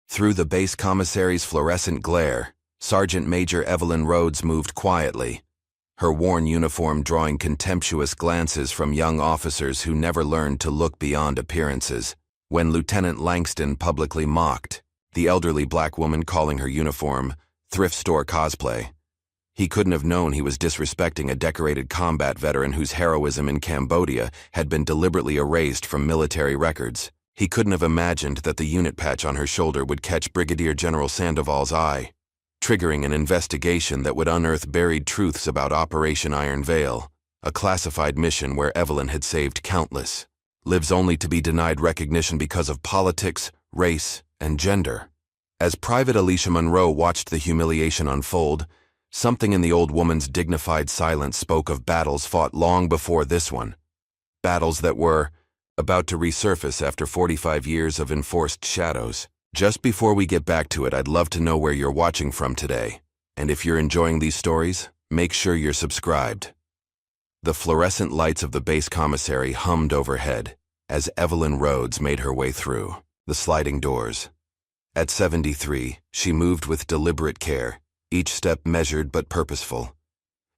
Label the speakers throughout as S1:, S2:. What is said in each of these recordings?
S1: Through the base commissary's fluorescent glare, Sergeant Major Evelyn Rhodes moved quietly, her worn uniform drawing contemptuous glances from young officers who never learned to look beyond appearances. When Lieutenant Langston publicly mocked the elderly black woman, calling her uniform thrift store cosplay, he couldn't have known he was disrespecting a decorated combat veteran whose heroism in Cambodia had been deliberately erased from military records. He couldn't have imagined that the unit patch on her shoulder would catch Brigadier General Sandoval's eye, triggering an investigation that would unearth buried truths about Operation Iron Veil, a classified mission where Evelyn had saved countless lives only to be denied recognition because of politics, race, and gender. As Private Alicia Monroe watched the humiliation unfold, something in the old woman's dignified silence spoke of battles fought long before this one. Battles that were about to resurface after 45 years of enforced shadows. Just before we get back to it, I'd love to know where you're watching from today. And if you're enjoying these stories, make sure you're subscribed. The fluorescent lights of the base commissary hummed overhead as Evelyn Rhodes made her way through the sliding doors. At 73, she moved with deliberate care, each step measured but purposeful.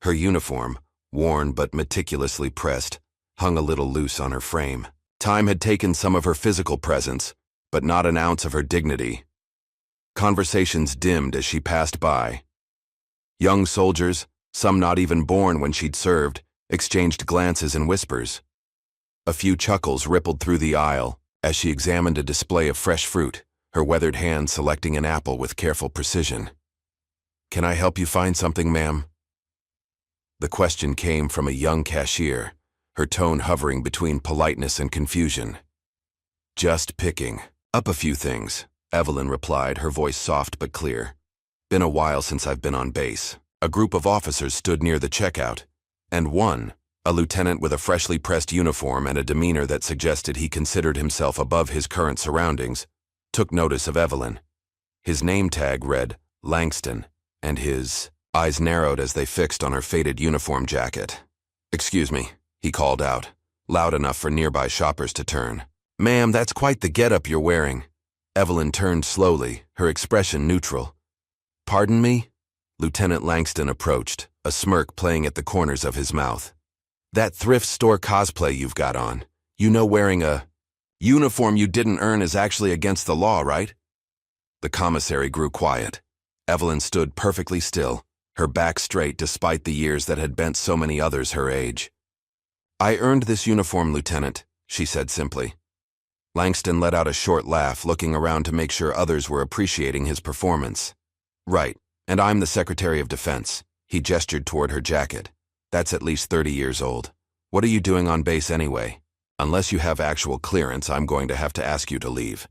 S1: Her uniform, worn but meticulously pressed, hung a little loose on her frame. Time had taken some of her physical presence, but not an ounce of her dignity. Conversations dimmed as she passed by. Young soldiers, some not even born when she'd served, exchanged glances and whispers. A few chuckles rippled through the aisle as she examined a display of fresh fruit, her weathered hand selecting an apple with careful precision. "Can I help you find something, ma'am?" The question came from a young cashier, her tone hovering between politeness and confusion. "Just picking up a few things," Evelyn replied, her voice soft but clear. "Been a while since I've been on base." A group of officers stood near the checkout, and one, a lieutenant with a freshly pressed uniform and a demeanor that suggested he considered himself above his current surroundings, took notice of Evelyn. His name tag read Langston, and his eyes narrowed as they fixed on her faded uniform jacket. "Excuse me," he called out, loud enough for nearby shoppers to turn. "Ma'am, that's quite the getup you're wearing." Evelyn turned slowly, her expression neutral. "Pardon me?" Lieutenant Langston approached, a smirk playing at the corners of his mouth. "That thrift store cosplay you've got on, you know wearing a uniform you didn't earn is actually against the law, right?" The commissary grew quiet. Evelyn stood perfectly still, her back straight despite the years that had bent so many others her age. "I earned this uniform, Lieutenant," she said simply. Langston let out a short laugh, looking around to make sure others were appreciating his performance. "Right, and I'm the Secretary of Defense." He gestured toward her jacket. "That's at least 30 years old. What are you doing on base anyway? Unless you have actual clearance, I'm going to have to ask you to leave."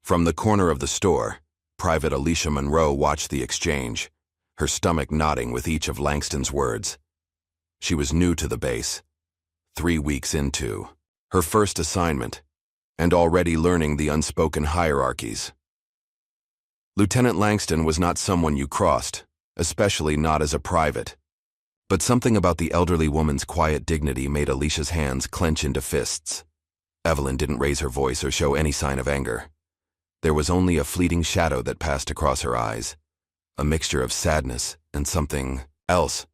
S1: From the corner of the store, Private Alicia Monroe watched the exchange, her stomach nodding with each of Langston's words. She was new to the base, 3 weeks into her first assignment, and already learning the unspoken hierarchies. Lieutenant Langston was not someone you crossed, especially not as a private. But something about the elderly woman's quiet dignity made Alicia's hands clench into fists. Evelyn didn't raise her voice or show any sign of anger. There was only a fleeting shadow that passed across her eyes, a mixture of sadness and something else,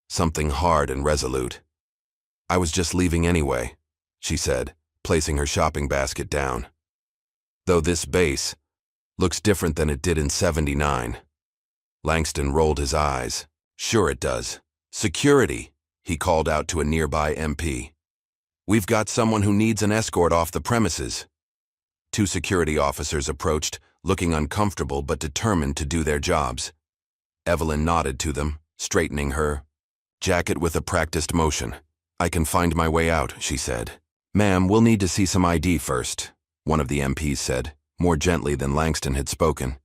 S1: something hard and resolute. "I was just leaving anyway," she said, placing her shopping basket down. "Though this base looks different than it did in '79. Langston rolled his eyes. "Sure it does. Security," he called out to a nearby MP. "We've got someone who needs an escort off the premises." 2 security officers approached, looking uncomfortable but determined to do their jobs. Evelyn nodded to them, straightening her jacket with a practiced motion. "I can find my way out," she said. "Ma'am, we'll need to see some ID first," one of the MPs said, more gently than Langston had spoken.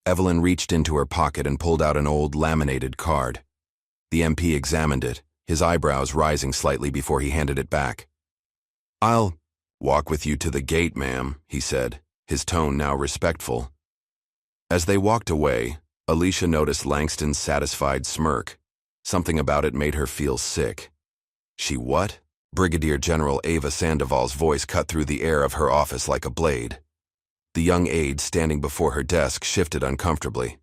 S1: Evelyn reached into her pocket and pulled out an old laminated card. The MP examined it, his eyebrows rising slightly before he handed it back. "I'll walk with you to the gate, ma'am," he said, his tone now respectful. As they walked away, Alicia noticed Langston's satisfied smirk. Something about it made her feel sick. "She what?" Brigadier General Ava Sandoval's voice cut through the air of her office like a blade. The young aide standing before her desk shifted uncomfortably.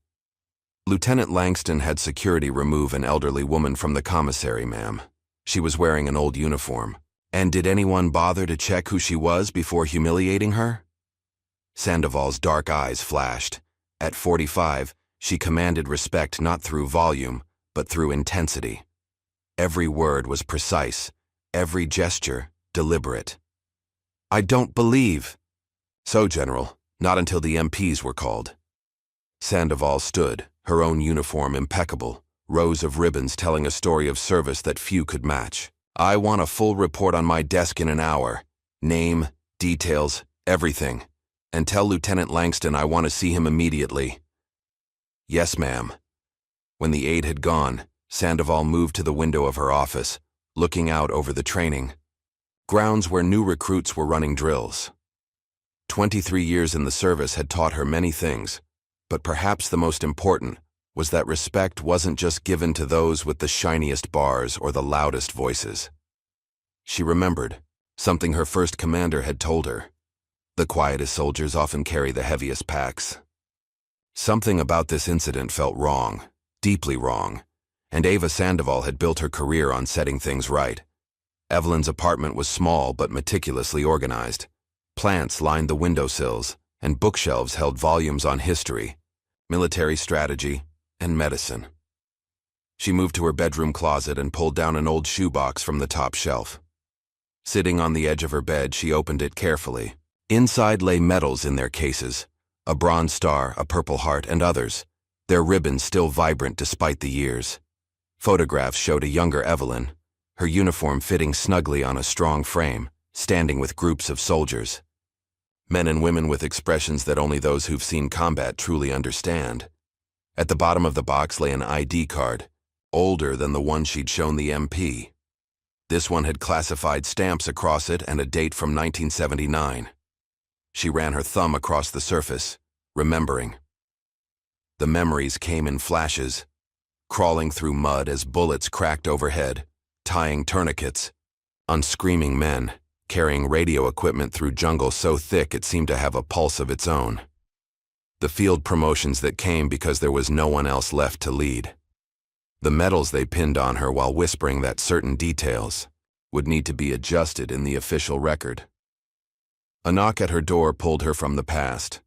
S1: Lieutenant Langston had security remove an elderly woman from the commissary, ma'am. She was wearing an old uniform. And did anyone bother to check who she was before humiliating her? Sandoval's dark eyes flashed. At 45, she commanded respect not through volume, but through intensity. Every word was precise, every gesture deliberate. I don't believe. So, General, not until the MPs were called. Sandoval stood, her own uniform impeccable, rows of ribbons telling a story of service that few could match. I want a full report on my desk in an hour. Name, details, everything. And tell Lieutenant Langston I want to see him immediately. Yes, ma'am. When the aide had gone, Sandoval moved to the window of her office, looking out over the training grounds where new recruits were running drills. 23 years in the service had taught her many things, but perhaps the most important was that respect wasn't just given to those with the shiniest bars or the loudest voices. She remembered something her first commander had told her. The quietest soldiers often carry the heaviest packs. Something about this incident felt wrong, deeply wrong, and Ava Sandoval had built her career on setting things right. Evelyn's apartment was small but meticulously organized. Plants lined the windowsills, and bookshelves held volumes on history, military strategy, and medicine. She moved to her bedroom closet and pulled down an old shoebox from the top shelf. Sitting on the edge of her bed, she opened it carefully. Inside lay medals in their cases, a Bronze Star, a Purple Heart, and others, their ribbons still vibrant despite the years. Photographs showed a younger Evelyn, her uniform fitting snugly on a strong frame, standing with groups of soldiers. Men and women with expressions that only those who've seen combat truly understand. At the bottom of the box lay an ID card, older than the one she'd shown the MP. This one had classified stamps across it and a date from 1979. She ran her thumb across the surface, remembering. The memories came in flashes, crawling through mud as bullets cracked overhead, tying tourniquets, on screaming men, carrying radio equipment through jungle so thick it seemed to have a pulse of its own. The field promotions that came because there was no one else left to lead. The medals they pinned on her while whispering that certain details would need to be adjusted in the official record. A knock at her door pulled her from the past.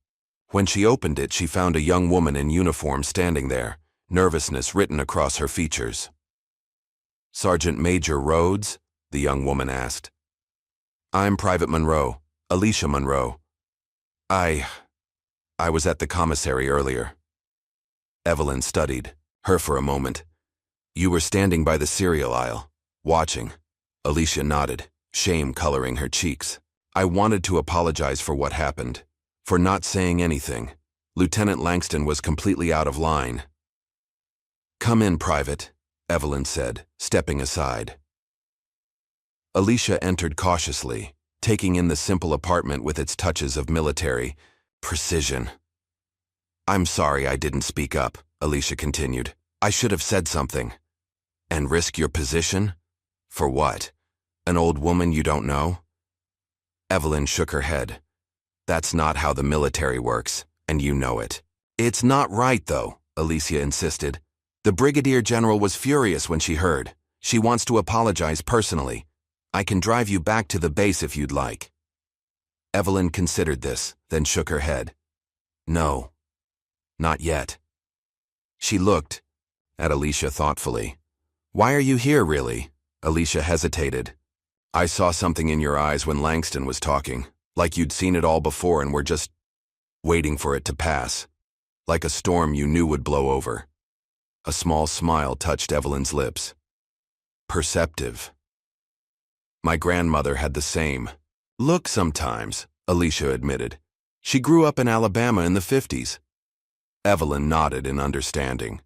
S1: When she opened it, she found a young woman in uniform standing there, nervousness written across her features. Sergeant Major Rhodes? The young woman asked. I'm Private Monroe, Alicia Monroe. I was at the commissary earlier. Evelyn studied her for a moment. You were standing by the cereal aisle, watching. Alicia nodded, shame coloring her cheeks. I wanted to apologize for what happened, for not saying anything. Lieutenant Langston was completely out of line. Come in, Private, Evelyn said, stepping aside. Alicia entered cautiously, taking in the simple apartment with its touches of military precision. I'm sorry I didn't speak up, Alicia continued. I should have said something. And risk your position? For what? An old woman you don't know? Evelyn shook her head. That's not how the military works, and you know it. It's not right, though, Alicia insisted. The Brigadier General was furious when she heard. She wants to apologize personally. I can drive you back to the base if you'd like. Evelyn considered this, then shook her head. No. Not yet. She looked at Alicia thoughtfully. Why are you here, really? Alicia hesitated. I saw something in your eyes when Langston was talking, like you'd seen it all before and were just waiting for it to pass, like a storm you knew would blow over. A small smile touched Evelyn's lips. Perceptive. My grandmother had the same look sometimes, Alicia admitted. She grew up in Alabama in the 50s. Evelyn nodded in understanding.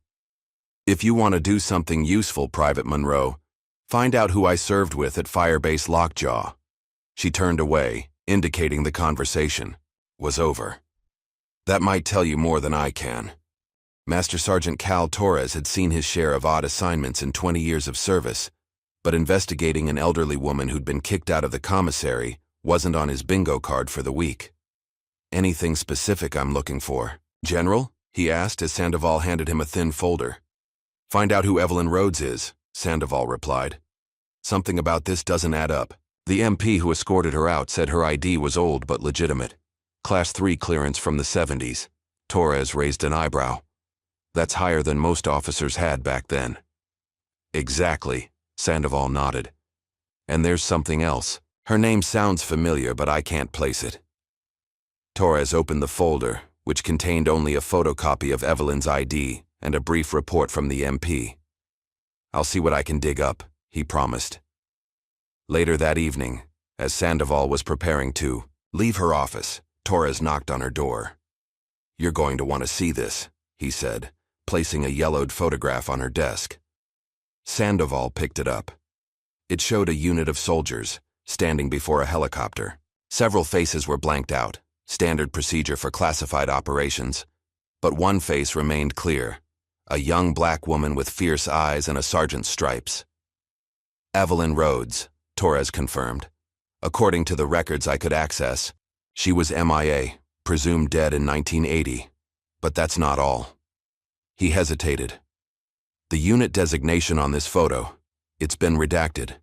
S1: If you want to do something useful, Private Monroe, find out who I served with at Firebase Lockjaw. She turned away, indicating the conversation was over. That might tell you more than I can. Master Sergeant Cal Torres had seen his share of odd assignments in 20 years of service, but investigating an elderly woman who'd been kicked out of the commissary wasn't on his bingo card for the week. Anything specific I'm looking for? General? He asked as Sandoval handed him a thin folder. Find out who Evelyn Rhodes is, Sandoval replied. Something about this doesn't add up. The MP who escorted her out said her ID was old but legitimate. Class 3 clearance from the 70s. Torres raised an eyebrow. That's higher than most officers had back then. Exactly, Sandoval nodded. And there's something else. Her name sounds familiar, but I can't place it. Torres opened the folder, which contained only a photocopy of Evelyn's ID and a brief report from the MP. I'll see what I can dig up, he promised. Later that evening, as Sandoval was preparing to leave her office, Torres knocked on her door. You're going to want to see this, he said, placing a yellowed photograph on her desk. Sandoval picked it up. It showed a unit of soldiers standing before a helicopter. Several faces were blanked out, standard procedure for classified operations. But one face remained clear, a young black woman with fierce eyes and a sergeant's stripes. Evelyn Rhodes, Torres confirmed. According to the records I could access, she was MIA, presumed dead in 1980. But that's not all. He hesitated. The unit designation on this photo, it's been redacted,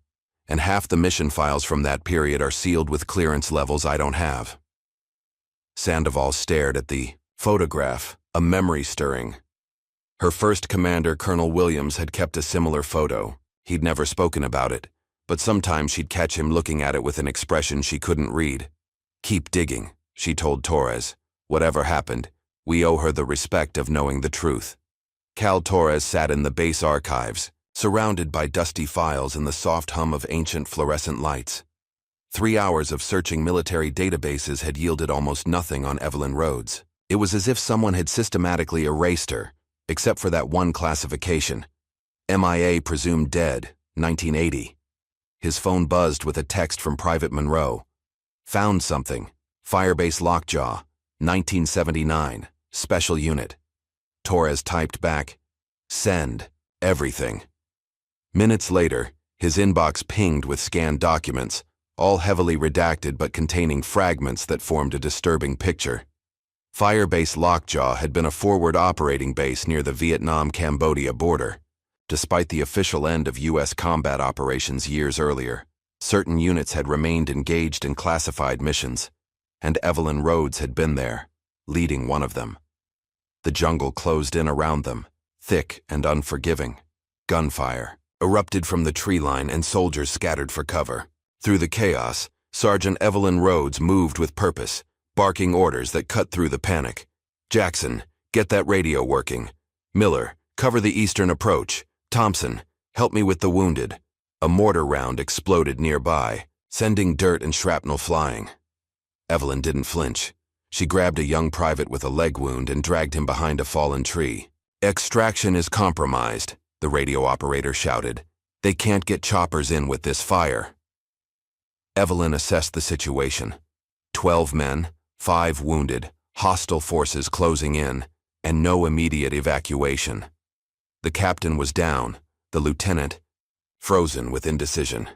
S1: and half the mission files from that period are sealed with clearance levels I don't have. Sandoval stared at the photograph, a memory stirring. Her first commander, Colonel Williams, had kept a similar photo. He'd never spoken about it, but sometimes she'd catch him looking at it with an expression she couldn't read. Keep digging, she told Torres. Whatever happened, we owe her the respect of knowing the truth. Cal Torres sat in the base archives, surrounded by dusty files and the soft hum of ancient fluorescent lights. 3 hours of searching military databases had yielded almost nothing on Evelyn Rhodes. It was as if someone had systematically erased her, except for that one classification. MIA presumed dead, 1980. His phone buzzed with a text from Private Monroe. Found something. Firebase Lockjaw, 1979, Special Unit. Torres typed back, send, everything. Minutes later, his inbox pinged with scanned documents, all heavily redacted but containing fragments that formed a disturbing picture. Firebase Lockjaw had been a forward operating base near the Vietnam-Cambodia border. Despite the official end of U.S. combat operations years earlier, certain units had remained engaged in classified missions, and Evelyn Rhodes had been there, leading one of them. The jungle closed in around them, thick and unforgiving. Gunfire erupted from the tree line and soldiers scattered for cover. Through the chaos, Sergeant Evelyn Rhodes moved with purpose, barking orders that cut through the panic. Jackson, get that radio working. Miller, cover the eastern approach. Thompson, help me with the wounded. A mortar round exploded nearby, sending dirt and shrapnel flying. Evelyn didn't flinch. She grabbed a young private with a leg wound and dragged him behind a fallen tree. Extraction is compromised, the radio operator shouted. They can't get choppers in with this fire. Evelyn assessed the situation. 12 men, 5 wounded, hostile forces closing in, and no immediate evacuation. The captain was down, the lieutenant, frozen with indecision.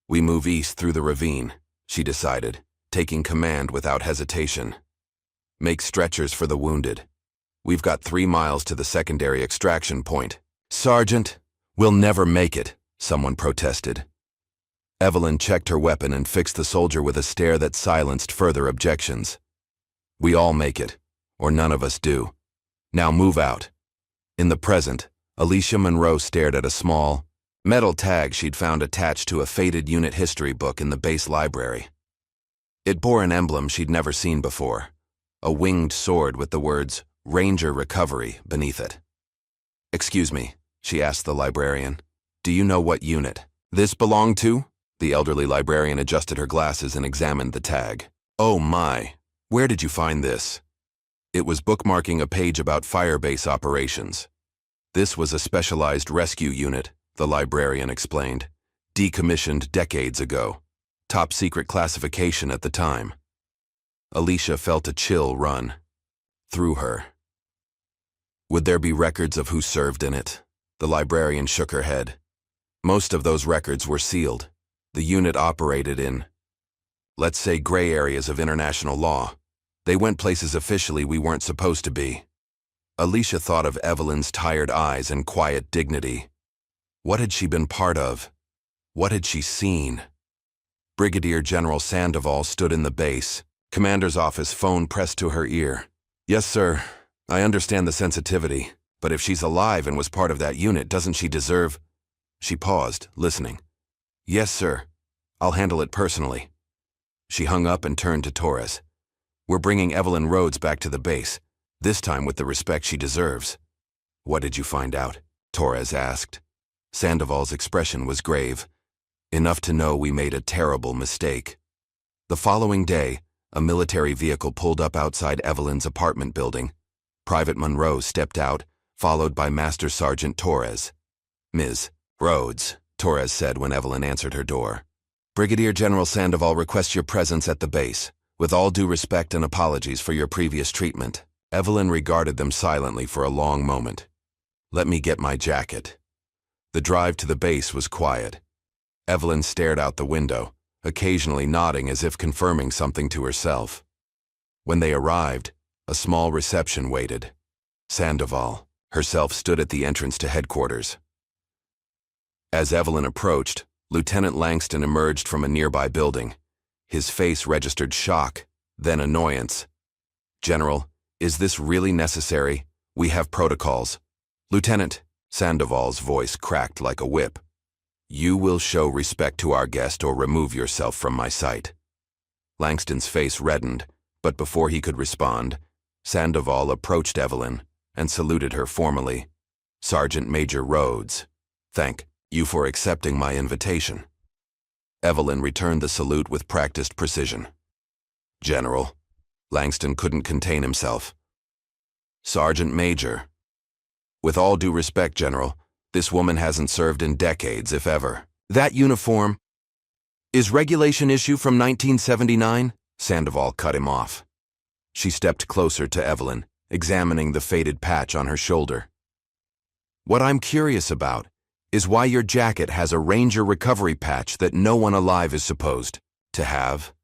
S1: We move east through the ravine, she decided, taking command without hesitation. Make stretchers for the wounded. We've got 3 miles to the secondary extraction point. Sergeant, we'll never make it, someone protested. Evelyn checked her weapon and fixed the soldier with a stare that silenced further objections. We all make it, or none of us do. Now move out. In the present, Alicia Monroe stared at a small, metal tag she'd found attached to a faded unit history book in the base library. It bore an emblem she'd never seen before, a winged sword with the words, Ranger Recovery, beneath it. Excuse me, she asked the librarian. Do you know what unit this belonged to? The elderly librarian adjusted her glasses and examined the tag. Oh my, where did you find this? It was bookmarking a page about firebase operations. This was a specialized rescue unit, the librarian explained, decommissioned decades ago. Top secret classification at the time. Alicia felt a chill run through her. Would there be records of who served in it? The librarian shook her head. Most of those records were sealed. The unit operated in, let's say, gray areas of international law. They went places officially we weren't supposed to be. Alicia thought of Evelyn's tired eyes and quiet dignity. What had she been part of? What had she seen? Brigadier General Sandoval stood in the base. Commander's office, phone pressed to her ear. Yes, sir. I understand the sensitivity, but if she's alive and was part of that unit, doesn't she deserve... She paused, listening. Yes, sir. I'll handle it personally. She hung up and turned to Torres. We're bringing Evelyn Rhodes back to the base, this time with the respect she deserves. What did you find out? Torres asked. Sandoval's expression was grave. Enough to know we made a terrible mistake. The following day, a military vehicle pulled up outside Evelyn's apartment building. Private Monroe stepped out, followed by Master Sergeant Torres. Ms. Rhodes, Torres said when Evelyn answered her door. Brigadier General Sandoval requests your presence at the base, with all due respect and apologies for your previous treatment. Evelyn regarded them silently for a long moment. Let me get my jacket. The drive to the base was quiet. Evelyn stared out the window, occasionally nodding as if confirming something to herself. When they arrived, a small reception waited. Sandoval herself stood at the entrance to headquarters. As Evelyn approached, Lieutenant Langston emerged from a nearby building. His face registered shock, then annoyance. General, is this really necessary? We have protocols. Lieutenant, Sandoval's voice cracked like a whip. You will show respect to our guest or remove yourself from my sight. Langston's face reddened, but before he could respond, Sandoval approached Evelyn and saluted her formally. Sergeant Major Rhodes, thank you for accepting my invitation. Evelyn returned the salute with practiced precision. General, Langston couldn't contain himself. Sergeant Major. With all due respect, General, this woman hasn't served in decades, if ever. That uniform is regulation issue from 1979? Sandoval cut him off. She stepped closer to Evelyn, examining the faded patch on her shoulder. What I'm curious about is why your jacket has a Ranger recovery patch that no one alive is supposed to have.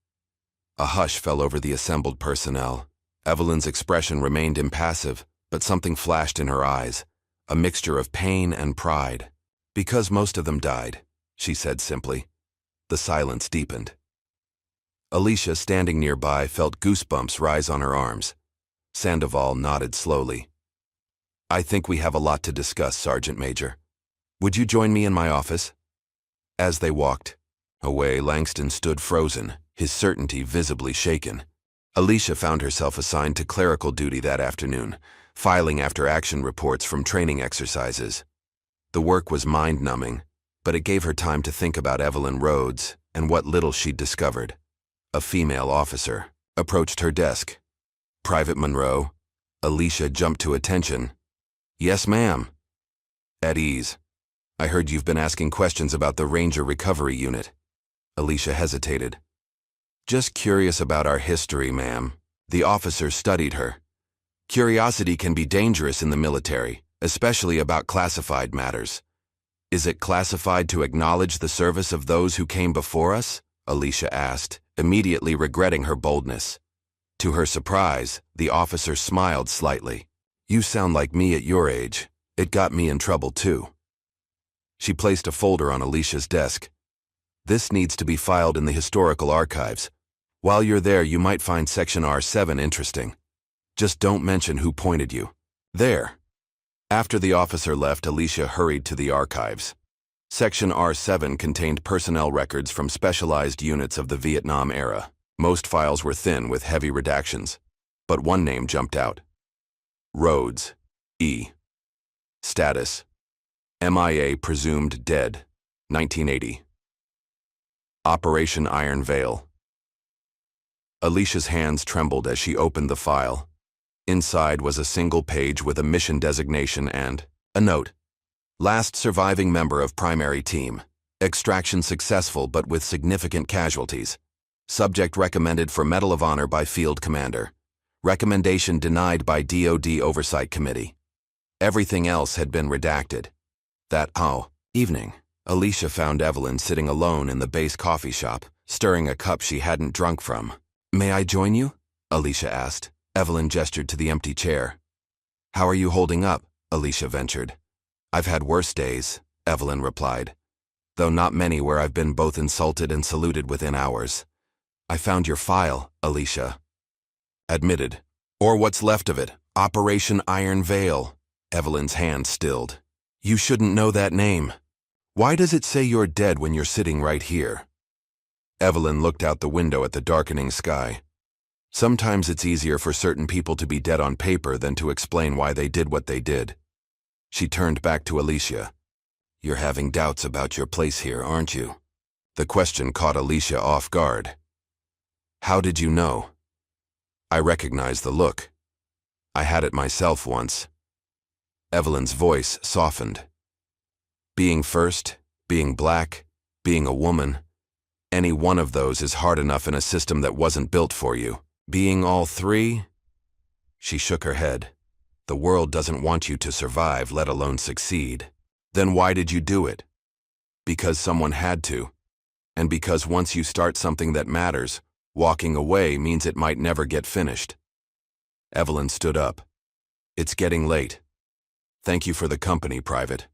S1: A hush fell over the assembled personnel. Evelyn's expression remained impassive, but something flashed in her eyes. A mixture of pain and pride. Because most of them died, she said simply. The silence deepened. Alicia, standing nearby, felt goosebumps rise on her arms. Sandoval nodded slowly. I think we have a lot to discuss, Sergeant Major. Would you join me in my office? As they walked away, Langston stood frozen, his certainty visibly shaken. Alicia found herself assigned to clerical duty that afternoon, filing after-action reports from training exercises. The work was mind-numbing, but it gave her time to think about Evelyn Rhodes and what little she'd discovered. A female officer approached her desk. Private Monroe. Alicia jumped to attention. Yes, ma'am. At ease. I heard you've been asking questions about the Ranger Recovery Unit. Alicia hesitated. Just curious about our history, ma'am. The officer studied her. Curiosity can be dangerous in the military, especially about classified matters. Is it classified to acknowledge the service of those who came before us? Alicia asked, immediately regretting her boldness. To her surprise, the officer smiled slightly. You sound like me at your age. It got me in trouble too. She placed a folder on Alicia's desk. This needs to be filed in the historical archives. While you're there, you might find Section R7 interesting. Just don't mention who pointed you. There. After the officer left, Alicia hurried to the archives. Section R7 contained personnel records from specialized units of the Vietnam era. Most files were thin with heavy redactions, but one name jumped out. Rhodes, E. Status: MIA presumed dead, 1980. Operation Iron Veil. Alicia's hands trembled as she opened the file. Inside was a single page with a mission designation and a note. Last surviving member of primary team. Extraction successful but with significant casualties. Subject recommended for Medal of Honor by Field Commander. Recommendation denied by DoD Oversight Committee. Everything else had been redacted. That evening, Alicia found Evelyn sitting alone in the base coffee shop, stirring a cup she hadn't drunk from. May I join you? Alicia asked. Evelyn gestured to the empty chair. How are you holding up? Alicia ventured. I've had worse days, Evelyn replied, though not many where I've been both insulted and saluted within hours. I found your file, Alicia admitted. Or what's left of it, Operation Iron Veil. Evelyn's hand stilled. You shouldn't know that name. Why does it say you're dead when you're sitting right here? Evelyn looked out the window at the darkening sky. Sometimes it's easier for certain people to be dead on paper than to explain why they did what they did. She turned back to Alicia. You're having doubts about your place here, aren't you? The question caught Alicia off guard. How did you know? I recognized the look. I had it myself once. Evelyn's voice softened. Being first, being black, being a woman, any one of those is hard enough in a system that wasn't built for you. Being all three? She shook her head. The world doesn't want you to survive, let alone succeed. Then why did you do it? Because someone had to. And because once you start something that matters, walking away means it might never get finished. Evelyn stood up. It's getting late. Thank you for the company, Private.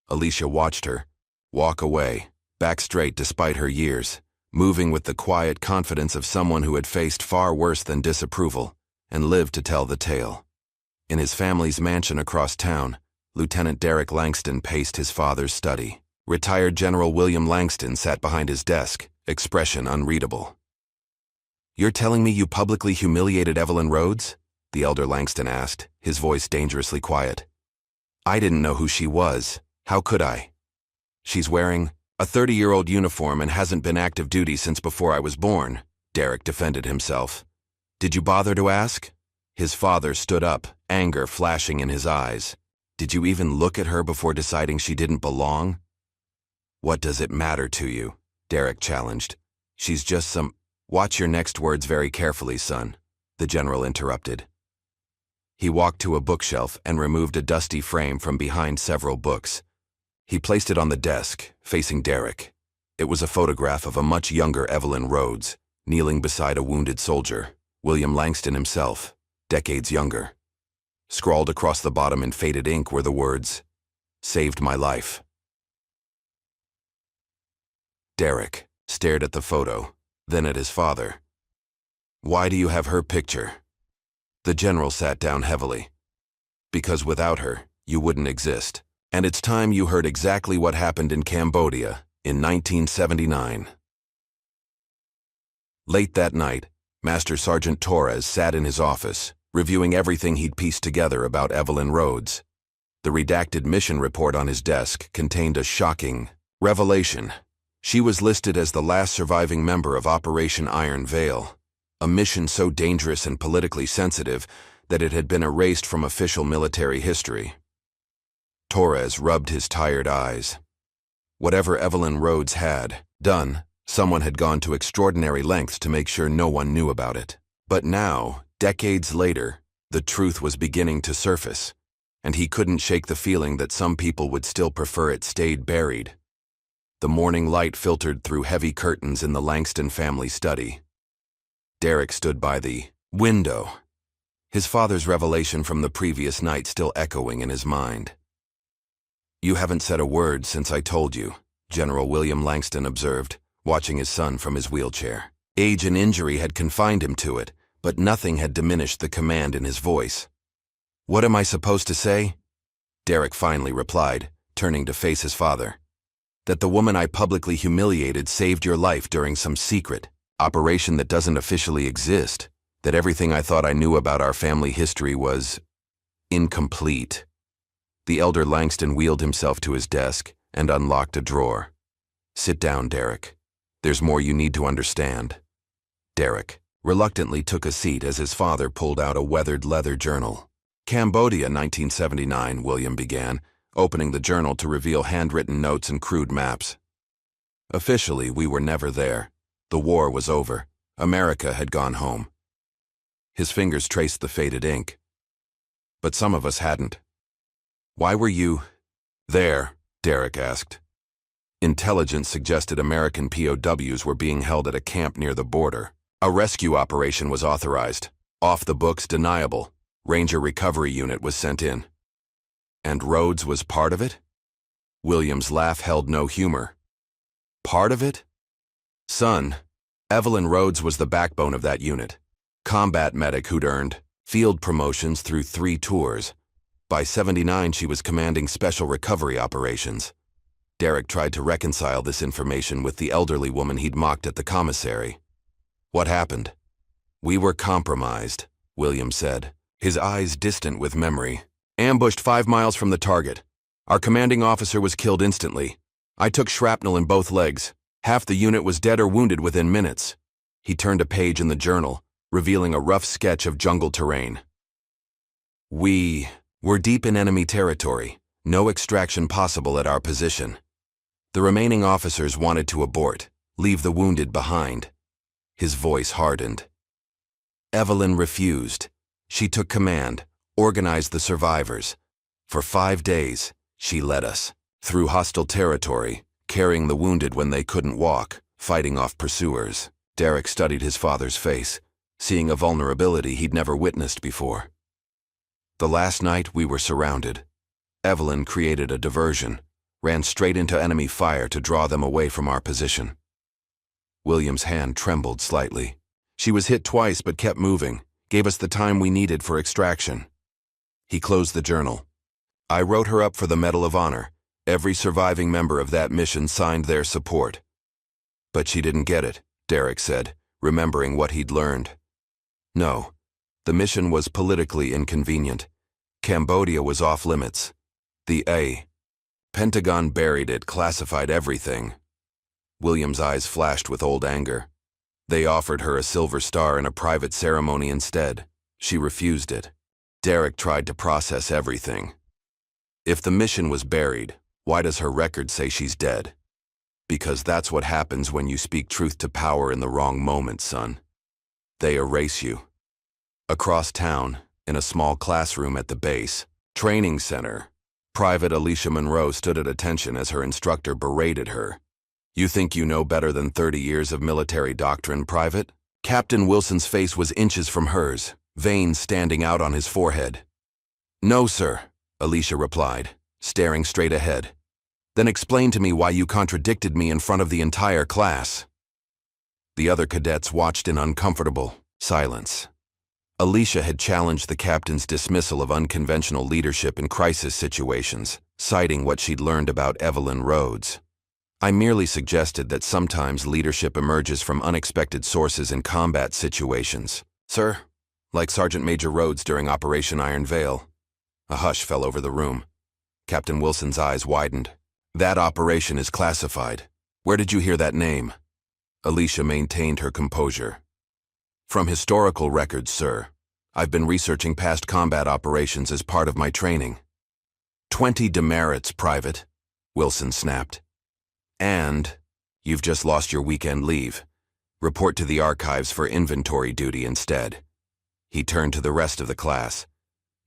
S1: Alicia watched her walk away, back straight despite her years, moving with the quiet confidence of someone who had faced far worse than disapproval and lived to tell the tale. In his family's mansion across town, Lieutenant Derek Langston paced his father's study. Retired General William Langston sat behind his desk, expression unreadable. You're telling me you publicly humiliated Evelyn Rhodes? The elder Langston asked, his voice dangerously quiet. I didn't know who she was. How could I? She's wearing a 30-year-old uniform and hasn't been active duty since before I was born, Derek defended himself. Did you bother to ask? His father stood up, anger flashing in his eyes. Did you even look at her before deciding she didn't belong? What does it matter to you? Derek challenged. She's just some... Watch your next words very carefully, son, the general interrupted. He walked to a bookshelf and removed a dusty frame from behind several books. He placed it on the desk, facing Derek. It was a photograph of a much younger Evelyn Rhodes, kneeling beside a wounded soldier, William Langston himself, decades younger. Scrawled across the bottom in faded ink were the words, "Saved my life." Derek stared at the photo, then at his father. Why do you have her picture? The general sat down heavily. Because without her, you wouldn't exist. And it's time you heard exactly what happened in Cambodia in 1979. Late that night, Master Sergeant Torres sat in his office, reviewing everything he'd pieced together about Evelyn Rhodes. The redacted mission report on his desk contained a shocking revelation. She was listed as the last surviving member of Operation Iron Veil, a mission so dangerous and politically sensitive that it had been erased from official military history. Torres rubbed his tired eyes. Whatever Evelyn Rhodes had done, someone had gone to extraordinary lengths to make sure no one knew about it. But now, decades later, the truth was beginning to surface, and he couldn't shake the feeling that some people would still prefer it stayed buried. The morning light filtered through heavy curtains in the Langston family study. Derek stood by the window, his father's revelation from the previous night still echoing in his mind. You haven't said a word since I told you, General William Langston observed, watching his son from his wheelchair. Age and injury had confined him to it, but nothing had diminished the command in his voice. What am I supposed to say? Derek finally replied, turning to face his father. That the woman I publicly humiliated saved your life during some secret operation that doesn't officially exist, that everything I thought I knew about our family history was incomplete. The elder Langston wheeled himself to his desk and unlocked a drawer. Sit down, Derek. There's more you need to understand. Derek reluctantly took a seat as his father pulled out a weathered leather journal. Cambodia, 1979, William began, opening the journal to reveal handwritten notes and crude maps. Officially, we were never there. The war was over. America had gone home. His fingers traced the faded ink. But some of us hadn't. Why were you there? Derek asked. Intelligence suggested American POWs were being held at a camp near the border. A rescue operation was authorized. Off the books, deniable. Ranger Recovery Unit was sent in. And Rhodes was part of it? William's laugh held no humor. Part of it? Son, Evelyn Rhodes was the backbone of that unit. Combat medic who'd earned field promotions through 3 tours. By 79, she was commanding special recovery operations. Derek tried to reconcile this information with the elderly woman he'd mocked at the commissary. What happened? We were compromised, William said, his eyes distant with memory. Ambushed 5 miles from the target. Our commanding officer was killed instantly. I took shrapnel in both legs. Half the unit was dead or wounded within minutes. He turned a page in the journal, revealing a rough sketch of jungle terrain. We were deep in enemy territory, no extraction possible at our position. The remaining officers wanted to abort, leave the wounded behind. His voice hardened. Evelyn refused. She took command, organized the survivors. For 5 days, she led us through hostile territory, carrying the wounded when they couldn't walk, fighting off pursuers. Derek studied his father's face, seeing a vulnerability he'd never witnessed before. The last night we were surrounded. Evelyn created a diversion, ran straight into enemy fire to draw them away from our position. William's hand trembled slightly. She was hit twice but kept moving, gave us the time we needed for extraction. He closed the journal. I wrote her up for the Medal of Honor. Every surviving member of that mission signed their support. But she didn't get it, Derek said, remembering what he'd learned. No, the mission was politically inconvenient. Cambodia was off limits. The Pentagon buried it, classified everything. William's eyes flashed with old anger. They offered her a silver star in a private ceremony instead. She refused it. Derek tried to process everything. If the mission was buried, why does her record say she's dead? Because that's what happens when you speak truth to power in the wrong moment, son. They erase you. Across town, in a small classroom at the base training center, Private Alicia Monroe stood at attention as her instructor berated her. You think you know better than 30 years of military doctrine, Private? Captain Wilson's face was inches from hers, veins standing out on his forehead. No, sir, Alicia replied, staring straight ahead. Then explain to me why you contradicted me in front of the entire class. The other cadets watched in uncomfortable silence. Alicia had challenged the captain's dismissal of unconventional leadership in crisis situations, citing what she'd learned about Evelyn Rhodes. I merely suggested that sometimes leadership emerges from unexpected sources in combat situations. Sir, like Sergeant Major Rhodes during Operation Iron Veil. A hush fell over the room. Captain Wilson's eyes widened. That operation is classified. Where did you hear that name? Alicia maintained her composure. From historical records, sir. I've been researching past combat operations as part of my training. 20 demerits, Private, Wilson snapped. And you've just lost your weekend leave. Report to the archives for inventory duty instead. He turned to the rest of the class.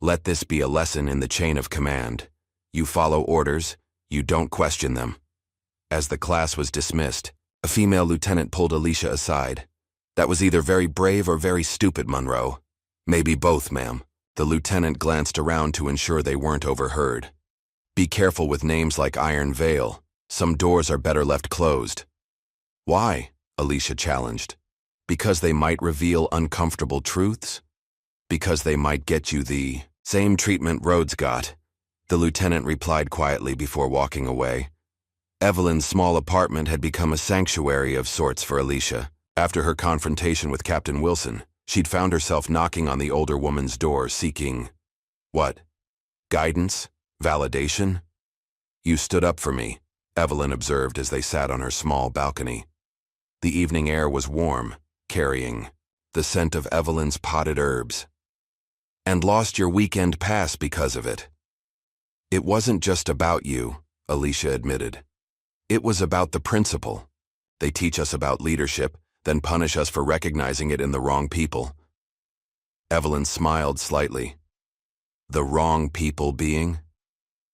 S1: Let this be a lesson in the chain of command. You follow orders, you don't question them. As the class was dismissed, a female lieutenant pulled Alicia aside. That was either very brave or very stupid, Monroe. Maybe both, ma'am. The lieutenant glanced around to ensure they weren't overheard. Be careful with names like Iron Veil. Some doors are better left closed. Why? Alicia challenged. Because they might reveal uncomfortable truths? Because they might get you the same treatment Rhodes got, the lieutenant replied quietly before walking away. Evelyn's small apartment had become a sanctuary of sorts for Alicia. After her confrontation with Captain Wilson, she'd found herself knocking on the older woman's door seeking, what? Guidance? Validation? You stood up for me, Evelyn observed as they sat on her small balcony. The evening air was warm, carrying the scent of Evelyn's potted herbs. And lost your weekend pass because of it. It wasn't just about you, Alicia admitted. It was about the principle. They teach us about leadership, then punish us for recognizing it in the wrong people. Evelyn smiled slightly. The wrong people being?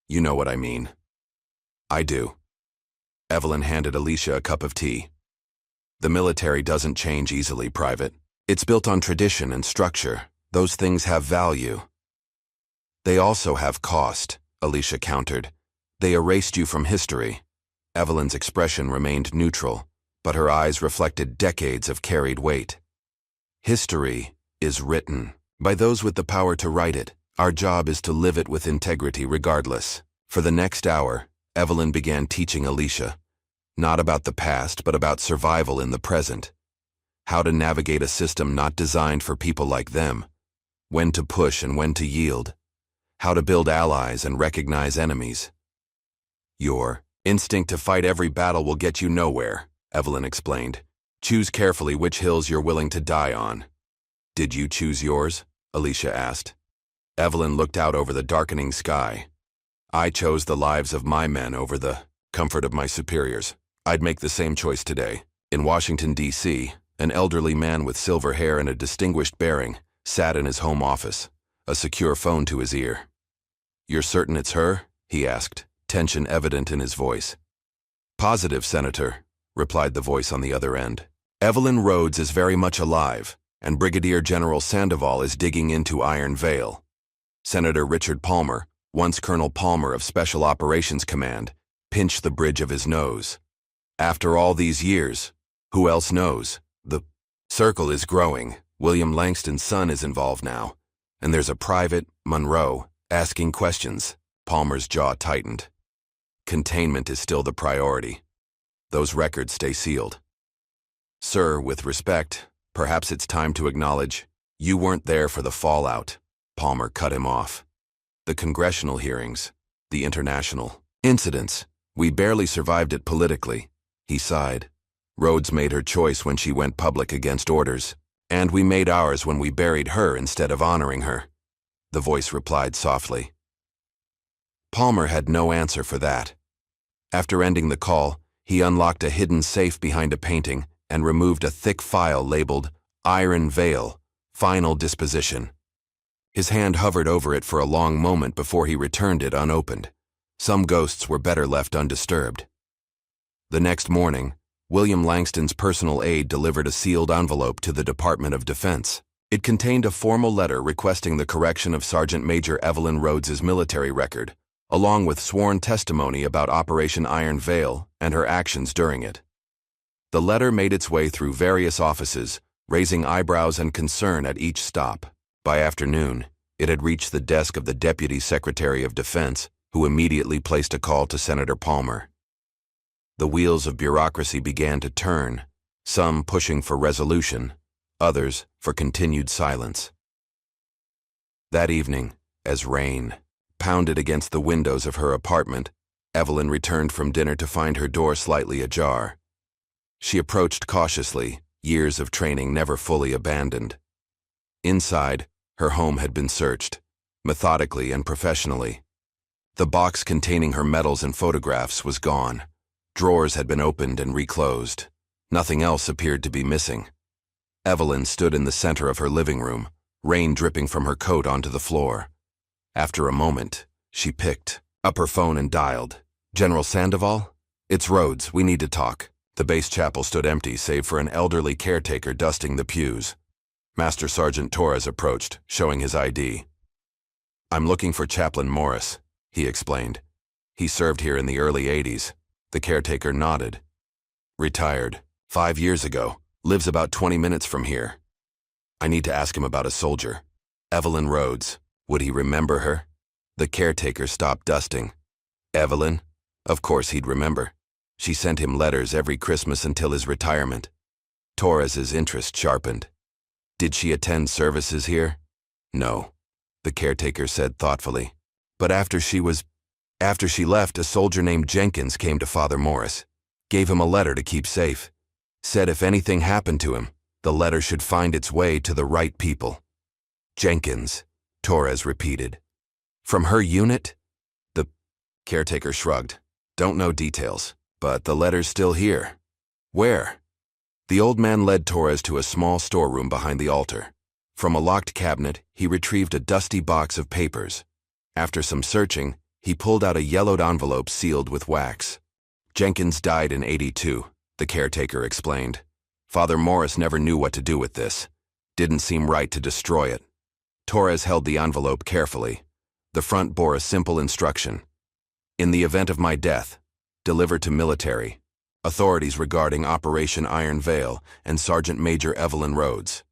S1: You know what I mean. I do. Evelyn handed Alicia a cup of tea. The military doesn't change easily, Private. It's built on tradition and structure. Those things have value. They also have cost, Alicia countered. They erased you from history. Evelyn's expression remained neutral, but her eyes reflected decades of carried weight. History is written by those with the power to write it. Our job is to live it with integrity regardless. For the next hour, Evelyn began teaching Alicia, not about the past, but about survival in the present. How to navigate a system not designed for people like them. When to push and when to yield. How to build allies and recognize enemies. Your instinct to fight every battle will get you nowhere, Evelyn explained. Choose carefully which hills you're willing to die on. Did you choose yours? Alicia asked. Evelyn looked out over the darkening sky. I chose the lives of my men over the comfort of my superiors. I'd make the same choice today. In Washington, D.C., an elderly man with silver hair and a distinguished bearing sat in his home office, a secure phone to his ear. You're certain it's her? He asked, tension evident in his voice. Positive, Senator, replied the voice on the other end. Evelyn Rhodes is very much alive, and Brigadier General Sandoval is digging into Iron Vale. Senator Richard Palmer, once Colonel Palmer of Special Operations Command, pinched the bridge of his nose. After all these years, who else knows? The circle is growing. William Langston's son is involved now, and there's a Private Monroe asking questions. Palmer's jaw tightened. Containment is still the priority. Those records stay sealed. Sir, with respect, perhaps it's time to acknowledge you weren't there for the fallout. Palmer cut him off. The congressional hearings, the international incidents, we barely survived it politically. He sighed. Rhodes made her choice when she went public against orders, and we made ours when we buried her instead of honoring her. The voice replied softly. Palmer had no answer for that. After ending the call, he unlocked a hidden safe behind a painting and removed a thick file labeled Iron Vale, Final Disposition. His hand hovered over it for a long moment before he returned it unopened. Some ghosts were better left undisturbed. The next morning, William Langston's personal aide delivered a sealed envelope to the Department of Defense. It contained a formal letter requesting the correction of Sergeant Major Evelyn Rhodes's military record, along with sworn testimony about Operation Iron Vale and her actions during it. The letter made its way through various offices, raising eyebrows and concern at each stop. By afternoon, it had reached the desk of the Deputy Secretary of Defense, who immediately placed a call to Senator Palmer. The wheels of bureaucracy began to turn, some pushing for resolution, others for continued silence. That evening, as rain pounded against the windows of her apartment, Evelyn returned from dinner to find her door slightly ajar. She approached cautiously, years of training never fully abandoned. Inside, her home had been searched, methodically and professionally. The box containing her medals and photographs was gone. Drawers had been opened and reclosed. Nothing else appeared to be missing. Evelyn stood in the center of her living room, rain dripping from her coat onto the floor. After a moment, she picked up her phone and dialed. General Sandoval? It's Rhodes, we need to talk. The base chapel stood empty save for an elderly caretaker dusting the pews. Master Sergeant Torres approached, showing his ID. I'm looking for Chaplain Morris, he explained. He served here in the early 80s. The caretaker nodded. Retired 5 years ago. Lives about 20 minutes from here. I need to ask him about a soldier. Evelyn Rhodes. Would he remember her? The caretaker stopped dusting. Evelyn? Of course he'd remember. She sent him letters every Christmas until his retirement. Torres's interest sharpened. Did she attend services here? No, the caretaker said thoughtfully. But after she left, a soldier named Jenkins came to Father Morris, gave him a letter to keep safe. Said if anything happened to him, the letter should find its way to the right people. Jenkins, Torres repeated. From her unit? The caretaker shrugged. Don't know details, but the letter's still here. Where? The old man led Torres to a small storeroom behind the altar. From a locked cabinet, he retrieved a dusty box of papers. After some searching, he pulled out a yellowed envelope sealed with wax. Jenkins died in '82, the caretaker explained. Father Morris never knew what to do with this. Didn't seem right to destroy it. Torres held the envelope carefully. The front bore a simple instruction. In the event of my death, deliver to military. Authorities regarding Operation Iron Veil and Sergeant Major Evelyn Rhodes.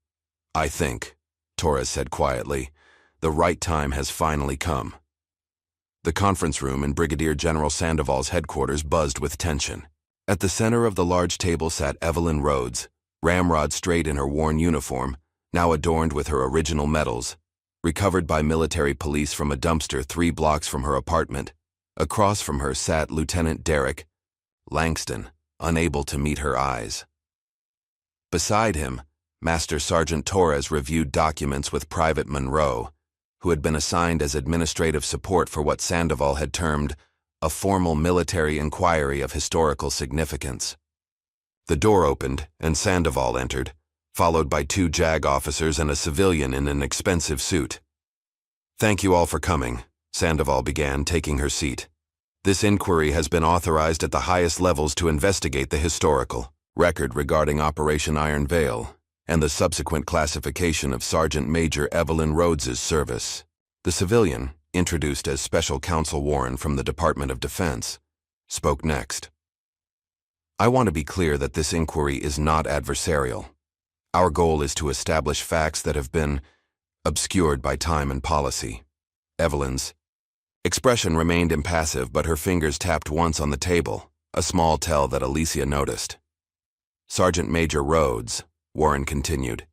S1: I think, Torres said quietly, the right time has finally come. The conference room in Brigadier General Sandoval's headquarters buzzed with tension. At the center of the large table sat Evelyn Rhodes, ramrod straight in her worn uniform, now adorned with her original medals, recovered by military police from a dumpster 3 blocks from her apartment. Across from her sat Lieutenant Derek Langston, unable to meet her eyes. Beside him, Master Sergeant Torres reviewed documents with Private Monroe, who had been assigned as administrative support for what Sandoval had termed a formal military inquiry of historical significance. The door opened, and Sandoval entered, followed by 2 JAG officers and a civilian in an expensive suit. Thank you all for coming, Sandoval began, taking her seat. This inquiry has been authorized at the highest levels to investigate the historical record regarding Operation Iron Veil and the subsequent classification of Sergeant Major Evelyn Rhodes's service. The civilian, introduced as Special Counsel Warren from the Department of Defense, spoke next. I want to be clear that this inquiry is not adversarial. Our goal is to establish facts that have been obscured by time and policy. Evelyn's expression remained impassive, but her fingers tapped once on the table, a small tell that Alicia noticed. Sergeant Major Rhodes, Warren continued,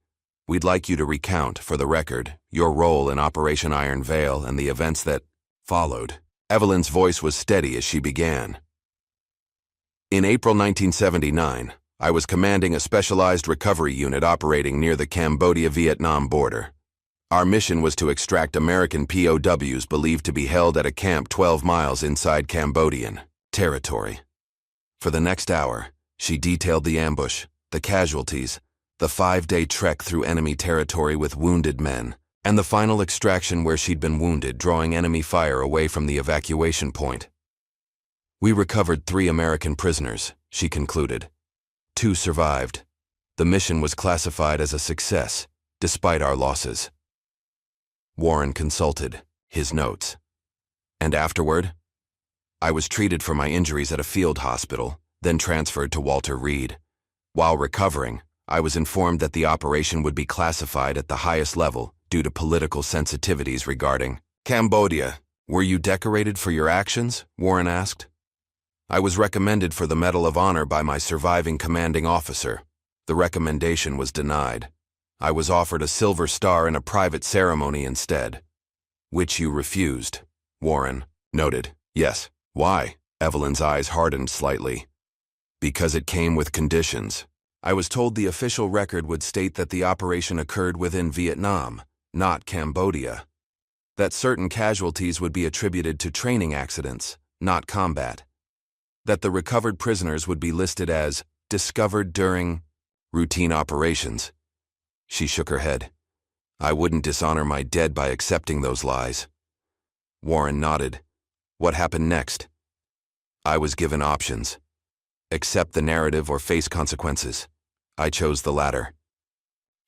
S1: we'd like you to recount, for the record, your role in Operation Iron Veil and the events that followed. Evelyn's voice was steady as she began. In April 1979, I was commanding a specialized recovery unit operating near the Cambodia-Vietnam border. Our mission was to extract American POWs believed to be held at a camp 12 miles inside Cambodian territory. For the next hour, she detailed the ambush, the casualties, the 5-day trek through enemy territory with wounded men, and the final extraction where she'd been wounded, drawing enemy fire away from the evacuation point. We recovered 3 American prisoners, she concluded. 2 survived. The mission was classified as a success, despite our losses. Warren consulted his notes. And afterward? I was treated for my injuries at a field hospital, then transferred to Walter Reed. While recovering, I was informed that the operation would be classified at the highest level due to political sensitivities regarding Cambodia. Were you decorated for your actions? Warren asked. I was recommended for the Medal of Honor by my surviving commanding officer. The recommendation was denied. I was offered a Silver Star in a private ceremony instead. Which you refused, Warren noted. Yes. Why? Evelyn's eyes hardened slightly. Because it came with conditions. I was told the official record would state that the operation occurred within Vietnam, not Cambodia. That certain casualties would be attributed to training accidents, not combat. That the recovered prisoners would be listed as discovered during routine operations. She shook her head. I wouldn't dishonor my dead by accepting those lies. Warren nodded. What happened next? I was given options. Accept the narrative or face consequences. I chose the latter.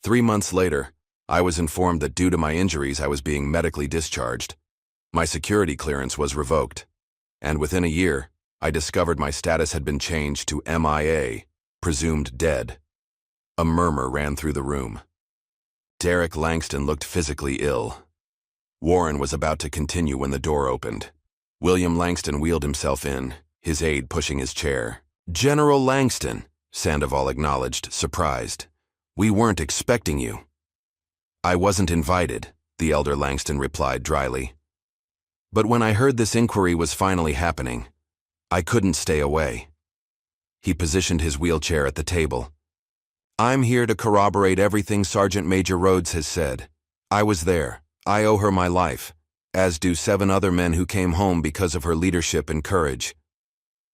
S1: 3 months later, I was informed that due to my injuries I was being medically discharged. My security clearance was revoked. And within a year, I discovered my status had been changed to MIA, presumed dead. A murmur ran through the room. Derek Langston looked physically ill. Warren was about to continue when the door opened. William Langston wheeled himself in, his aide pushing his chair. General Langston, Sandoval acknowledged, surprised. We weren't expecting you. I wasn't invited, the elder Langston replied dryly. But when I heard this inquiry was finally happening, I couldn't stay away. He positioned his wheelchair at the table. I'm here to corroborate everything Sergeant Major Rhodes has said. I was there. I owe her my life, as do 7 other men who came home because of her leadership and courage.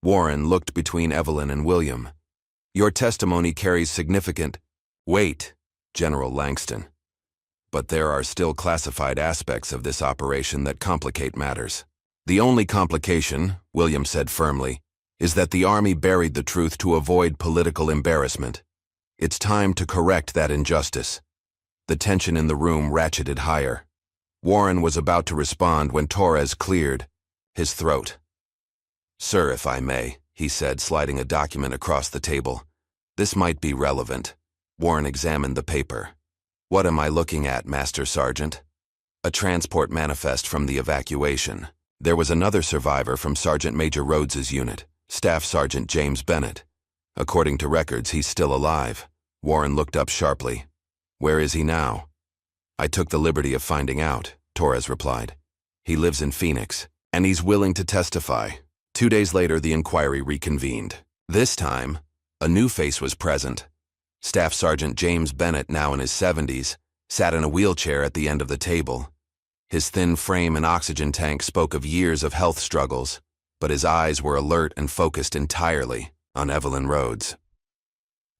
S1: Warren looked between Evelyn and William. Your testimony carries significant weight, General Langston. But there are still classified aspects of this operation that complicate matters. The only complication, William said firmly, is that the Army buried the truth to avoid political embarrassment. It's time to correct that injustice. The tension in the room ratcheted higher. Warren was about to respond when Torres cleared his throat. "Sir, if I may," he said, sliding a document across the table. "This might be relevant." Warren examined the paper. "What am I looking at, Master Sergeant?" "A transport manifest from the evacuation. There was another survivor from Sergeant Major Rhodes's unit, Staff Sergeant James Bennett. According to records, he's still alive." Warren looked up sharply. "Where is he now?" "I took the liberty of finding out," Torres replied. "He lives in Phoenix, and he's willing to testify." 2 days later, the inquiry reconvened. This time, a new face was present. Staff Sergeant James Bennett, now in his 70s, sat in a wheelchair at the end of the table. His thin frame and oxygen tank spoke of years of health struggles, but his eyes were alert and focused entirely on Evelyn Rhodes.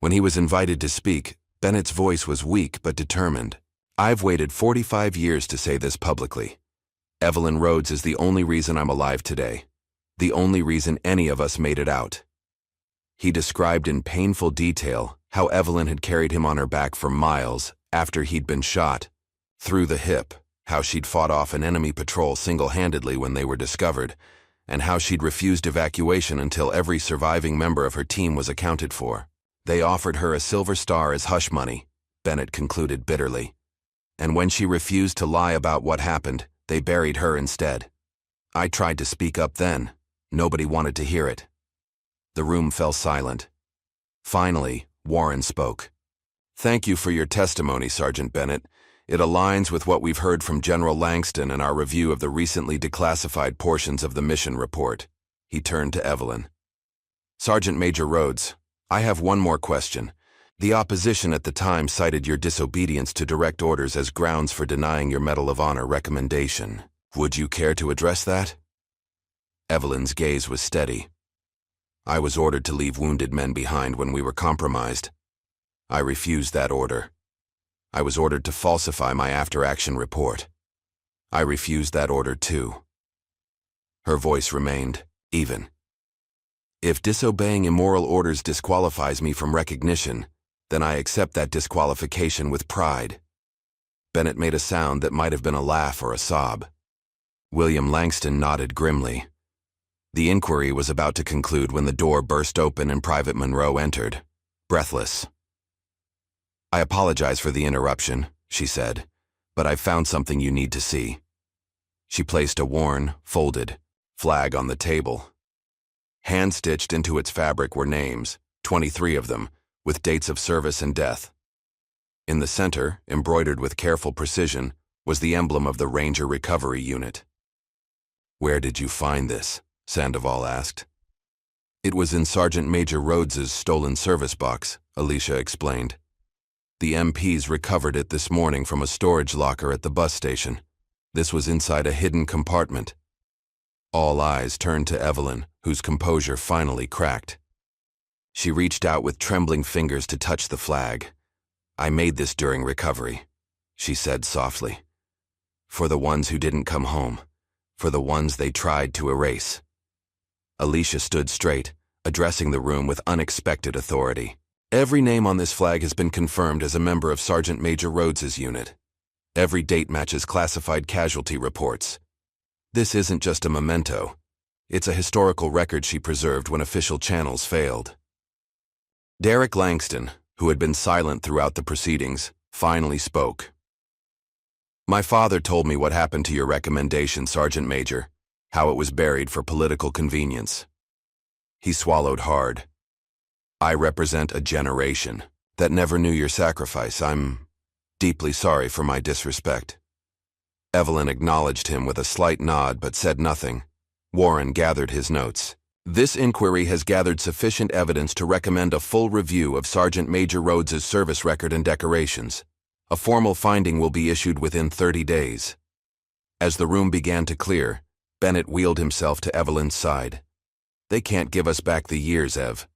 S1: When he was invited to speak, Bennett's voice was weak but determined. "I've waited 45 years to say this publicly. Evelyn Rhodes is the only reason I'm alive today. The only reason any of us made it out." He described in painful detail how Evelyn had carried him on her back for miles after he'd been shot, through the hip, how she'd fought off an enemy patrol single-handedly when they were discovered, and how she'd refused evacuation until every surviving member of her team was accounted for. "They offered her a silver star as hush money," Bennett concluded bitterly. "And when she refused to lie about what happened, they buried her instead. I tried to speak up then. Nobody wanted to hear it." The room fell silent. Finally, Warren spoke. "Thank you for your testimony, Sergeant Bennett. It aligns with what we've heard from General Langston in our review of the recently declassified portions of the mission report." He turned to Evelyn. "Sergeant Major Rhodes, I have one more question. The opposition at the time cited your disobedience to direct orders as grounds for denying your Medal of Honor recommendation. Would you care to address that?" Evelyn's gaze was steady. "I was ordered to leave wounded men behind when we were compromised. I refused that order. I was ordered to falsify my after-action report. I refused that order too." Her voice remained even. "If disobeying immoral orders disqualifies me from recognition, then I accept that disqualification with pride." Bennett made a sound that might have been a laugh or a sob. William Langston nodded grimly. The inquiry was about to conclude when the door burst open and Private Monroe entered, breathless. "I apologize for the interruption," she said, "but I've found something you need to see." She placed a worn, folded flag on the table. Hand-stitched into its fabric were names, 23 of them, with dates of service and death. In the center, embroidered with careful precision, was the emblem of the Ranger Recovery Unit. "Where did you find this?" Sandoval asked. "It was in Sergeant Major Rhodes's stolen service box," Alicia explained. "The MPs recovered it this morning from a storage locker at the bus station. This was inside a hidden compartment." All eyes turned to Evelyn, whose composure finally cracked. She reached out with trembling fingers to touch the flag. "I made this during recovery," she said softly. "For the ones who didn't come home, for the ones they tried to erase." Alicia stood straight, addressing the room with unexpected authority. "Every name on this flag has been confirmed as a member of Sergeant Major Rhodes's unit. Every date matches classified casualty reports. This isn't just a memento. It's a historical record she preserved when official channels failed." Derek Langston, who had been silent throughout the proceedings, finally spoke. "My father told me what happened to your recommendation, Sergeant Major, how it was buried for political convenience." He swallowed hard. "I represent a generation that never knew your sacrifice. I'm deeply sorry for my disrespect." Evelyn acknowledged him with a slight nod but said nothing. Warren gathered his notes. "This inquiry has gathered sufficient evidence to recommend a full review of Sergeant Major Rhodes's service record and decorations. A formal finding will be issued within 30 days. As the room began to clear, Bennett wheeled himself to Evelyn's side. "They can't give us back the years, Ev."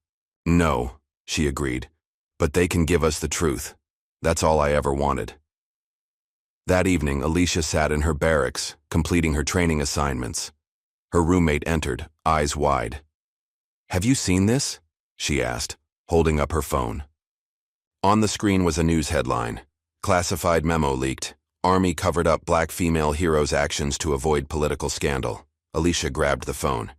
S1: "No," she agreed, "but they can give us the truth. That's all I ever wanted." That evening, Alicia sat in her barracks, completing her training assignments. Her roommate entered, eyes wide. "Have you seen this?" she asked, holding up her phone. On the screen was a news headline. Classified memo leaked. Army covered up black female hero's actions to avoid political scandal. Alicia grabbed the phone.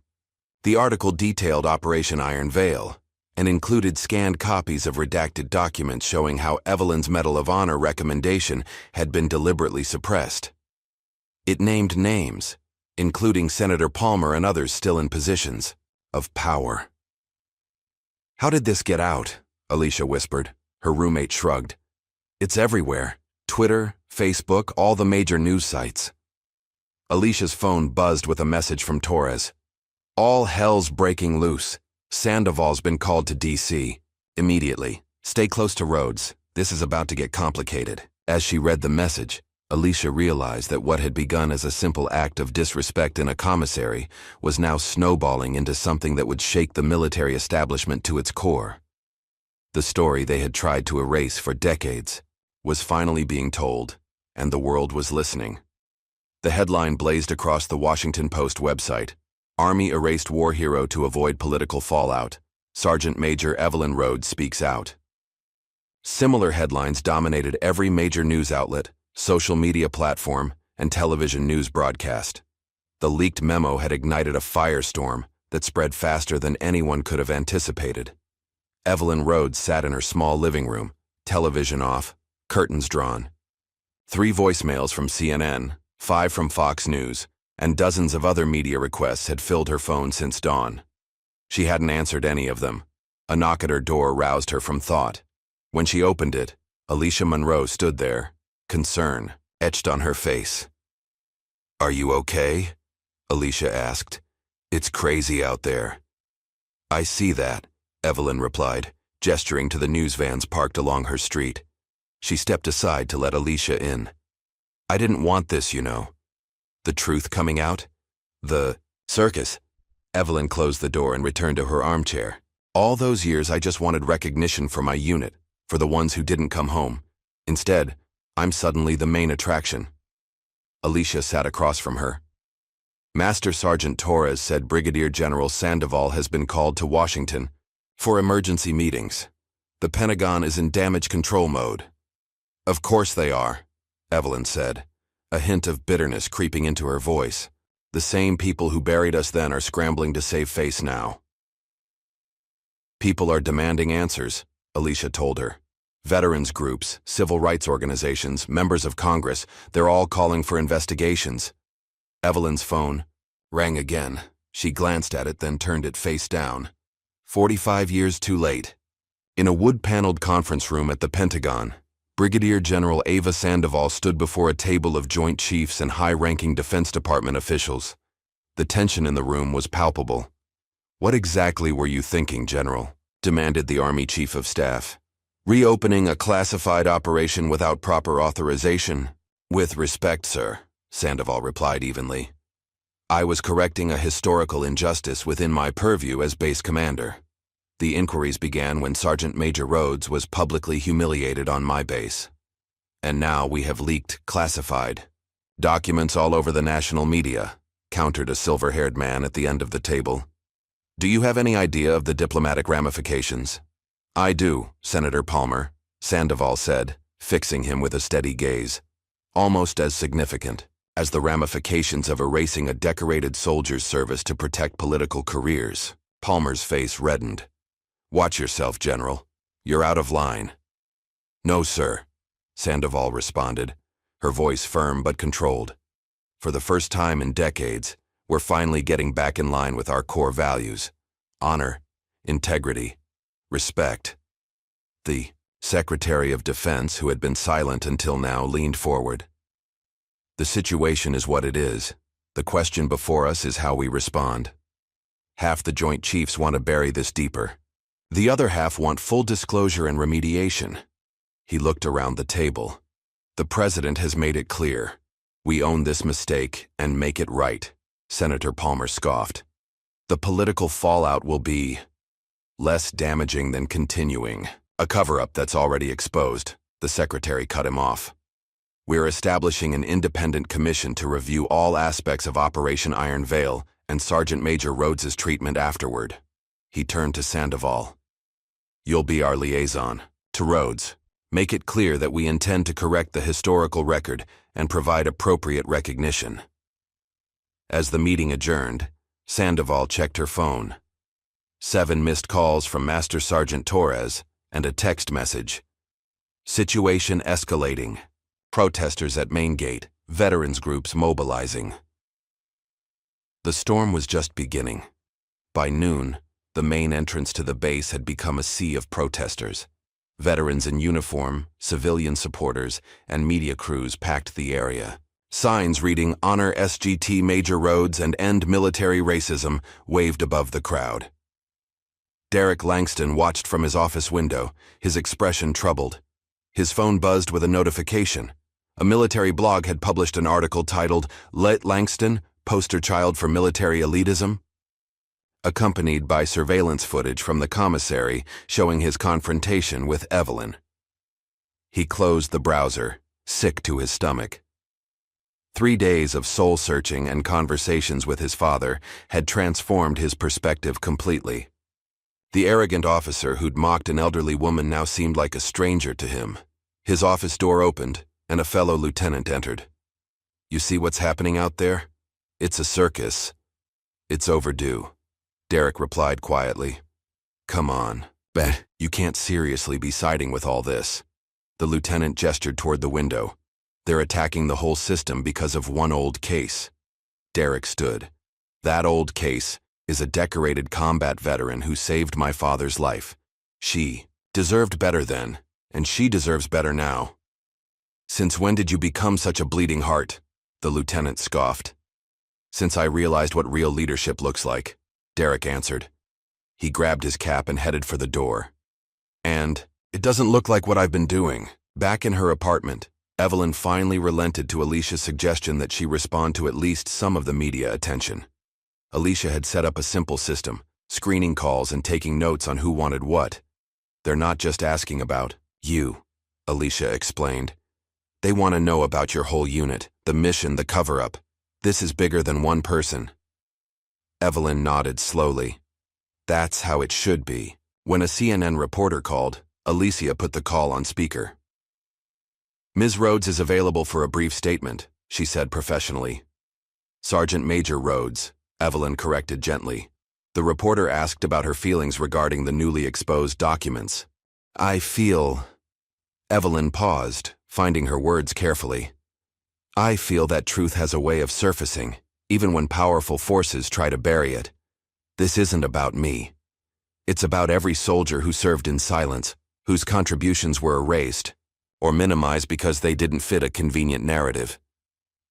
S1: The article detailed Operation Iron Veil and included scanned copies of redacted documents showing how Evelyn's Medal of Honor recommendation had been deliberately suppressed. It named names, including Senator Palmer and others still in positions of power. "How did this get out?" Alicia whispered. Her roommate shrugged. "It's everywhere. Twitter, Facebook, all the major news sites." Alicia's phone buzzed with a message from Torres. "All hell's breaking loose. Sandoval's been called to D.C. immediately. Stay close to Rhodes. This is about to get complicated." As she read the message, Alicia realized that what had begun as a simple act of disrespect in a commissary was now snowballing into something that would shake the military establishment to its core. The story they had tried to erase for decades was finally being told, and the world was listening. The headline blazed across the Washington Post website. Army erased war hero to avoid political fallout. Sergeant Major Evelyn Rhodes speaks out. Similar headlines dominated every major news outlet, social media platform, and television news broadcast. The leaked memo had ignited a firestorm that spread faster than anyone could have anticipated. Evelyn Rhodes sat in her small living room, television off, curtains drawn. 3 voicemails from CNN, 5 from Fox News, and dozens of other media requests had filled her phone since dawn. She hadn't answered any of them. A knock at her door roused her from thought. When she opened it, Alicia Monroe stood there, concern etched on her face. "Are you okay?" Alicia asked. "It's crazy out there." "I see that," Evelyn replied, gesturing to the news vans parked along her street. She stepped aside to let Alicia in. "I didn't want this, you know." "The truth coming out? The circus?" Evelyn closed the door and returned to her armchair. "All those years I just wanted recognition for my unit, for the ones who didn't come home. Instead, I'm suddenly the main attraction." Alicia sat across from her. "Master Sergeant Torres said Brigadier General Sandoval has been called to Washington for emergency meetings. The Pentagon is in damage control mode." "Of course they are," Evelyn said, a hint of bitterness creeping into her voice. "The same people who buried us then are scrambling to save face now." "People are demanding answers," Alicia told her. "Veterans groups, civil rights organizations, members of Congress, they're all calling for investigations." Evelyn's phone rang again. She glanced at it, then turned it face down. 45 years too late. In a wood-paneled conference room at the Pentagon, Brigadier General Ava Sandoval stood before a table of Joint Chiefs and high-ranking Defense Department officials. The tension in the room was palpable. "What exactly were you thinking, General?" demanded the Army Chief of Staff. "Reopening a classified operation without proper authorization?" "With respect, sir," Sandoval replied evenly. "I was correcting a historical injustice within my purview as base commander. The inquiries began when Sergeant Major Rhodes was publicly humiliated on my base. And now we have leaked classified documents all over the national media," countered a silver-haired man at the end of the table. "Do you have any idea of the diplomatic ramifications?" "I do, Senator Palmer," Sandoval said, fixing him with a steady gaze. "Almost as significant as the ramifications of erasing a decorated soldier's service to protect political careers." Palmer's face reddened. "Watch yourself, General. You're out of line." "No, sir," Sandoval responded, her voice firm but controlled. "For the first time in decades, we're finally getting back in line with our core values: honor, integrity, respect." The Secretary of Defense, who had been silent until now, leaned forward. "The situation is what it is. The question before us is how we respond. Half the Joint Chiefs want to bury this deeper. The other half want full disclosure and remediation." He looked around the table. "The President has made it clear. We own this mistake and make it right," Senator Palmer scoffed. "The political fallout will be less damaging than continuing a cover-up that's already exposed." The Secretary cut him off. "We're establishing an independent commission to review all aspects of Operation Iron Veil and Sergeant Major Rhodes's treatment afterward." He turned to Sandoval. "You'll be our liaison." To Rhodes, make it clear that we intend to correct the historical record and provide appropriate recognition. As the meeting adjourned, Sandoval checked her phone. 7 missed calls from Master Sergeant Torres and a text message. Situation escalating. Protesters at main gate, veterans groups mobilizing. The storm was just beginning. By noon, the main entrance to the base had become a sea of protesters. Veterans in uniform, civilian supporters, and media crews packed the area. Signs reading "Honor SGT Major Rhodes" and "End Military Racism" waved above the crowd. Derek Langston watched from his office window, his expression troubled. His phone buzzed with a notification. A military blog had published an article titled, "Let Langston, Poster Child for Military Elitism?" accompanied by surveillance footage from the commissary showing his confrontation with Evelyn. He closed the browser, sick to his stomach. 3 days of soul-searching and conversations with his father had transformed his perspective completely. The arrogant officer who'd mocked an elderly woman now seemed like a stranger to him. His office door opened, and a fellow lieutenant entered. "You see what's happening out there? It's a circus. It's overdue," Derek replied quietly. "Come on, Bet, you can't seriously be siding with all this." The lieutenant gestured toward the window. "They're attacking the whole system because of one old case." Derek stood. "That old case is a decorated combat veteran who saved my father's life. She deserved better then, and she deserves better now." "Since when did you become such a bleeding heart?" the lieutenant scoffed. "Since I realized what real leadership looks like," Derek answered. He grabbed his cap and headed for the door. "And it doesn't look like what I've been doing." Back in her apartment, Evelyn finally relented to Alicia's suggestion that she respond to at least some of the media attention. Alicia had set up a simple system, screening calls and taking notes on who wanted what. "They're not just asking about you," Alicia explained. "They want to know about your whole unit, the mission, the cover-up. This is bigger than one person." Evelyn nodded slowly. "That's how it should be." When a CNN reporter called, Alicia put the call on speaker. "Ms. Rhodes is available for a brief statement," she said professionally. "Sergeant Major Rhodes," Evelyn corrected gently. The reporter asked about her feelings regarding the newly exposed documents. "I feel..." Evelyn paused, finding her words carefully. "I feel that truth has a way of surfacing, even when powerful forces try to bury it. This isn't about me. It's about every soldier who served in silence, whose contributions were erased, or minimized because they didn't fit a convenient narrative."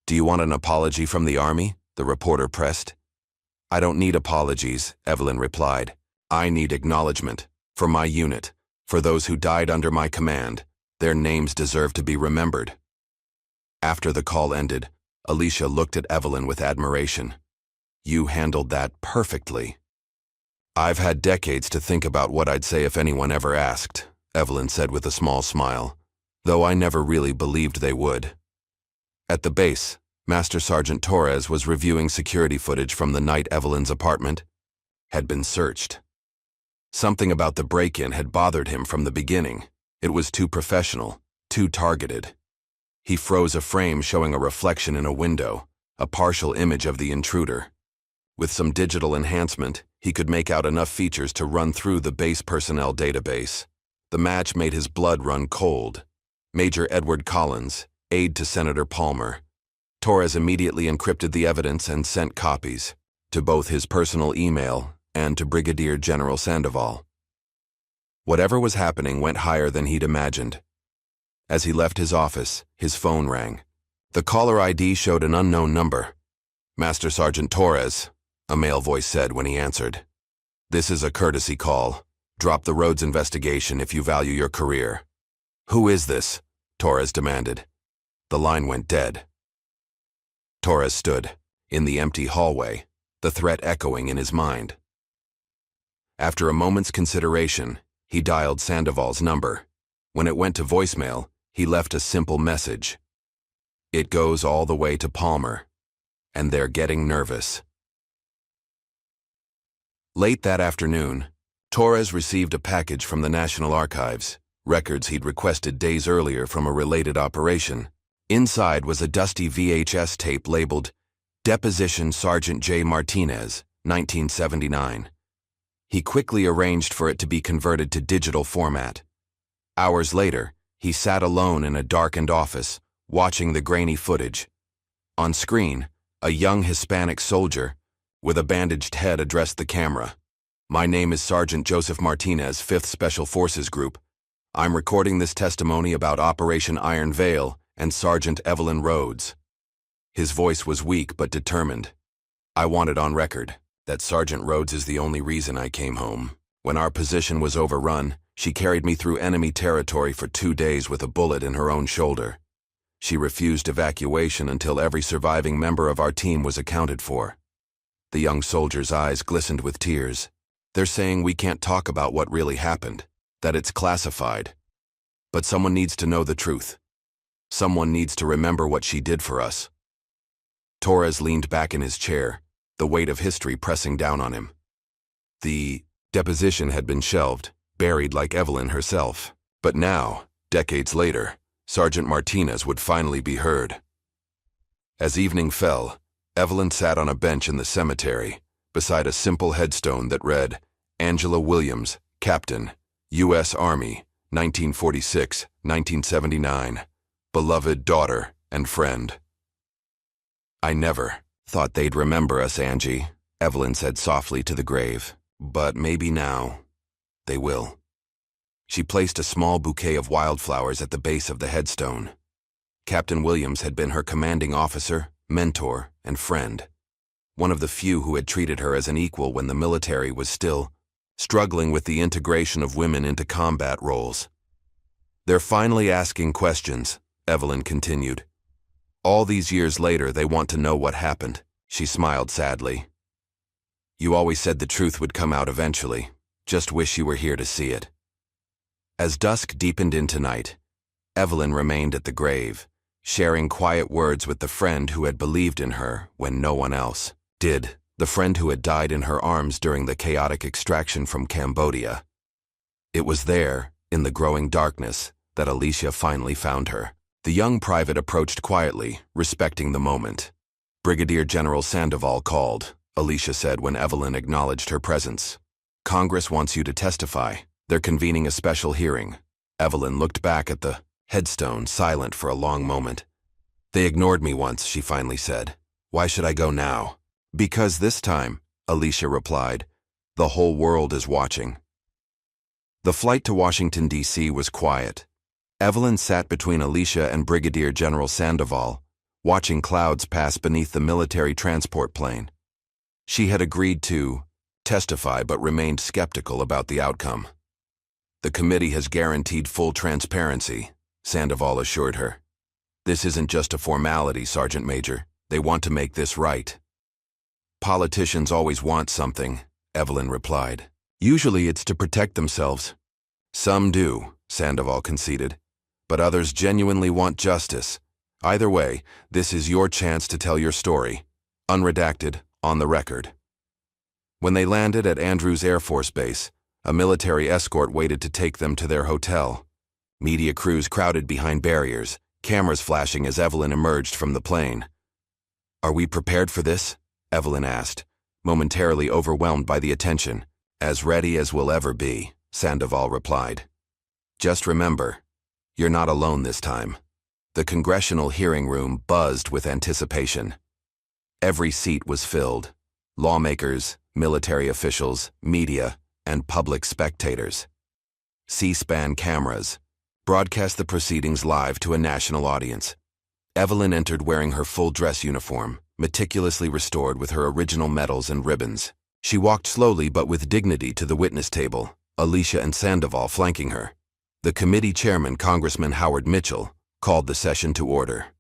S1: "Do you want an apology from the Army?" the reporter pressed. "I don't need apologies," Evelyn replied. "I need acknowledgement. For my unit, for those who died under my command. Their names deserve to be remembered." After the call ended, Alicia looked at Evelyn with admiration. "You handled that perfectly." "I've had decades to think about what I'd say if anyone ever asked," Evelyn said with a small smile, "though I never really believed they would." At the base, Master Sergeant Torres was reviewing security footage from the night Evelyn's apartment had been searched. Something about the break-in had bothered him from the beginning. It was too professional, too targeted. He froze a frame showing a reflection in a window, a partial image of the intruder. With some digital enhancement, he could make out enough features to run through the base personnel database. The match made his blood run cold. Major Edward Collins, aide to Senator Palmer. Torres immediately encrypted the evidence and sent copies to both his personal email and to Brigadier General Sandoval. Whatever was happening went higher than he'd imagined. As he left his office, his phone rang. The caller ID showed an unknown number. "Master Sergeant Torres," a male voice said when he answered. "This is a courtesy call. Drop the Rhodes investigation if you value your career." "Who is this?" Torres demanded. The line went dead. Torres stood in the empty hallway, the threat echoing in his mind. After a moment's consideration, he dialed Sandoval's number. When it went to voicemail, he left a simple message. "It goes all the way to Palmer, and they're getting nervous." Late that afternoon, Torres received a package from the National Archives. records he'd requested days earlier from a related operation. Inside was a dusty VHS tape labeled Deposition Sergeant J. Martinez, 1979. He quickly arranged for it to be converted to digital format. Hours later, he sat alone in a darkened office, watching the grainy footage. On screen, a young Hispanic soldier with a bandaged head addressed the camera. "My name is Sergeant Joseph Martinez, 5th Special Forces Group. I'm recording this testimony about Operation Iron Veil and Sergeant Evelyn Rhodes." His voice was weak but determined. "I want it on record that Sergeant Rhodes is the only reason I came home. When our position was overrun, she carried me through enemy territory for 2 days with a bullet in her own shoulder. She refused evacuation until every surviving member of our team was accounted for." The young soldier's eyes glistened with tears. "They're saying we can't talk about what really happened, that it's classified. But someone needs to know the truth. Someone needs to remember what she did for us." Torres leaned back in his chair, the weight of history pressing down on him. The deposition had been shelved, buried like Evelyn herself. But now, decades later, Sergeant Martinez would finally be heard. As evening fell, Evelyn sat on a bench in the cemetery, beside a simple headstone that read, "Angela Williams, Captain, U.S. Army, 1946-1979, beloved daughter and friend." "I never thought they'd remember us, Angie," Evelyn said softly to the grave. "But maybe now they will." She placed a small bouquet of wildflowers at the base of the headstone. Captain Williams had been her commanding officer, mentor, and friend. One of the few who had treated her as an equal when the military was still struggling with the integration of women into combat roles. "They're finally asking questions," Evelyn continued. "All these years later, they want to know what happened." She smiled sadly. "You always said the truth would come out eventually. Just wish you were here to see it." As dusk deepened into night, Evelyn remained at the grave, sharing quiet words with the friend who had believed in her when no one else did, the friend who had died in her arms during the chaotic extraction from Cambodia. It was there, in the growing darkness, that Alicia finally found her. The young private approached quietly, respecting the moment. "Brigadier General Sandoval called," Alicia said when Evelyn acknowledged her presence. "Congress wants you to testify. They're convening a special hearing." Evelyn looked back at the headstone, silent for a long moment. "They ignored me once," she finally said. "Why should I go now?" "Because this time," Alicia replied, "the whole world is watching." The flight to Washington, D.C. was quiet. Evelyn sat between Alicia and Brigadier General Sandoval, watching clouds pass beneath the military transport plane. She had agreed to testify but remained skeptical about the outcome. "The committee has guaranteed full transparency," Sandoval assured her. "This isn't just a formality, Sergeant Major. They want to make this right." "Politicians always want something," Evelyn replied. "Usually it's to protect themselves." "Some do," Sandoval conceded, "but others genuinely want justice. Either way, this is your chance to tell your story, unredacted, on the record." When they landed at Andrews Air Force Base, a military escort waited to take them to their hotel. Media crews crowded behind barriers, cameras flashing as Evelyn emerged from the plane. "Are we prepared for this?" Evelyn asked, momentarily overwhelmed by the attention. "As ready as we'll ever be," Sandoval replied. "Just remember, you're not alone this time." The congressional hearing room buzzed with anticipation. Every seat was filled. Lawmakers, military officials, media, and public spectators. C-SPAN cameras broadcast the proceedings live to a national audience. Evelyn entered wearing her full dress uniform, meticulously restored with her original medals and ribbons. She walked slowly but with dignity to the witness table, Alicia and Sandoval flanking her. The committee chairman, Congressman Howard Mitchell, called the session to order.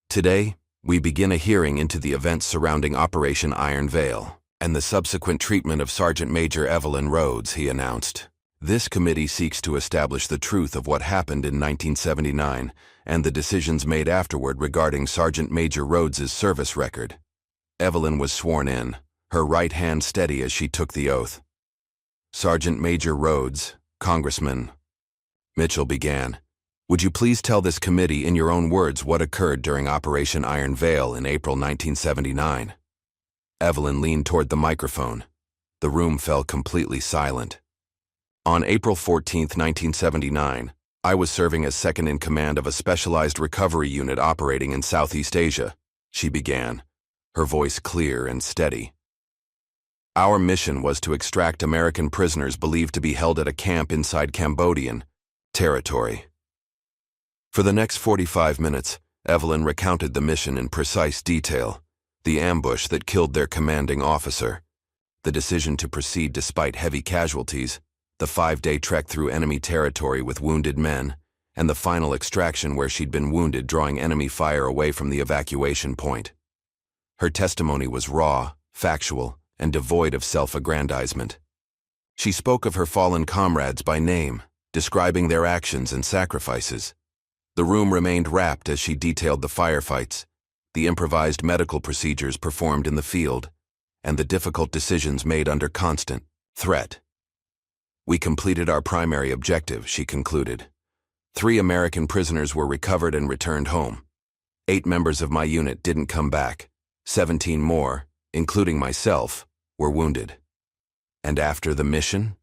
S1: Today, we begin a hearing into the events surrounding Operation Iron Veil and the subsequent treatment of Sergeant Major Evelyn Rhodes, he announced. This committee seeks to establish the truth of what happened in 1979 and the decisions made afterward regarding Sergeant Major Rhodes's service record. Evelyn was sworn in, her right hand steady as she took the oath. Sergeant Major Rhodes, Congressman. Mitchell began. Would you please tell this committee in your own words what occurred during Operation Iron Veil in April 1979? Evelyn leaned toward the microphone. The room fell completely silent. On April 14, 1979, I was serving as second in command of a specialized recovery unit operating in Southeast Asia, she began, her voice clear and steady. Our mission was to extract American prisoners believed to be held at a camp inside Cambodian territory. For the next 45 minutes, Evelyn recounted the mission in precise detail, the ambush that killed their commanding officer, the decision to proceed despite heavy casualties, the 5-day trek through enemy territory with wounded men, and the final extraction where she'd been wounded drawing enemy fire away from the evacuation point. Her testimony was raw, factual, and devoid of self-aggrandizement. She spoke of her fallen comrades by name, describing their actions and sacrifices. The room remained rapt as she detailed the firefights, the improvised medical procedures performed in the field, and the difficult decisions made under constant threat. We completed our primary objective, she concluded. 3 American prisoners were recovered and returned home. 8 members of my unit didn't come back. 17 more, including myself, were wounded. And after the mission?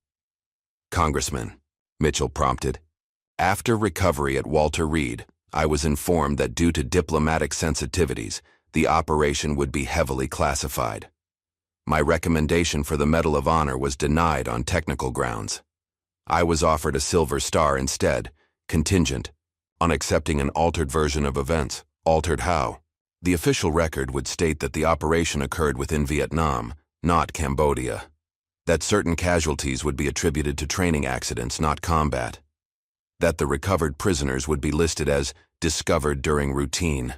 S1: Congressman, Mitchell prompted. After recovery at Walter Reed, I was informed that due to diplomatic sensitivities, the operation would be heavily classified. My recommendation for the Medal of Honor was denied on technical grounds. I was offered a Silver Star instead, contingent on accepting an altered version of events. Altered how? The official record would state that the operation occurred within Vietnam, not Cambodia. That certain casualties would be attributed to training accidents, not combat. That the recovered prisoners would be listed as discovered during routine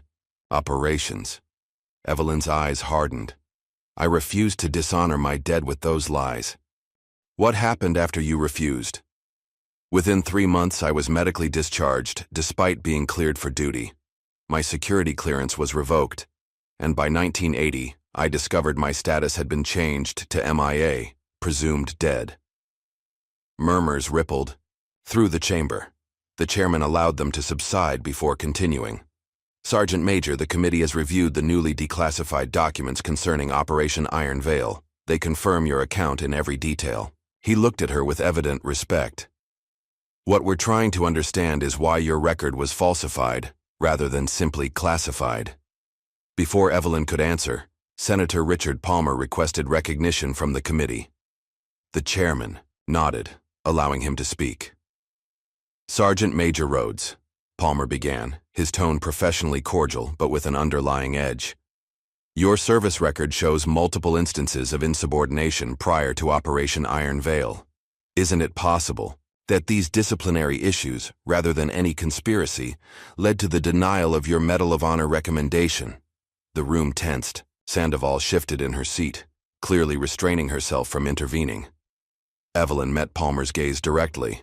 S1: operations. Evelyn's eyes hardened. I refused to dishonor my dead with those lies. What happened after you refused? Within 3 months, I was medically discharged, despite being cleared for duty. My security clearance was revoked, and by 1980, I discovered my status had been changed to MIA, presumed dead. Murmurs rippled through the chamber. The chairman allowed them to subside before continuing. Sergeant Major, the committee has reviewed the newly declassified documents concerning Operation Iron Veil. They confirm your account in every detail. He looked at her with evident respect. What we're trying to understand is why your record was falsified, rather than simply classified. Before Evelyn could answer, Senator Richard Palmer requested recognition from the committee. The chairman nodded, allowing him to speak. Sergeant Major Rhodes, Palmer began, his tone professionally cordial but with an underlying edge. Your service record shows multiple instances of insubordination prior to Operation Iron Veil. Isn't it possible that these disciplinary issues, rather than any conspiracy, led to the denial of your Medal of Honor recommendation? The room tensed. Sandoval shifted in her seat, clearly restraining herself from intervening. Evelyn met Palmer's gaze directly.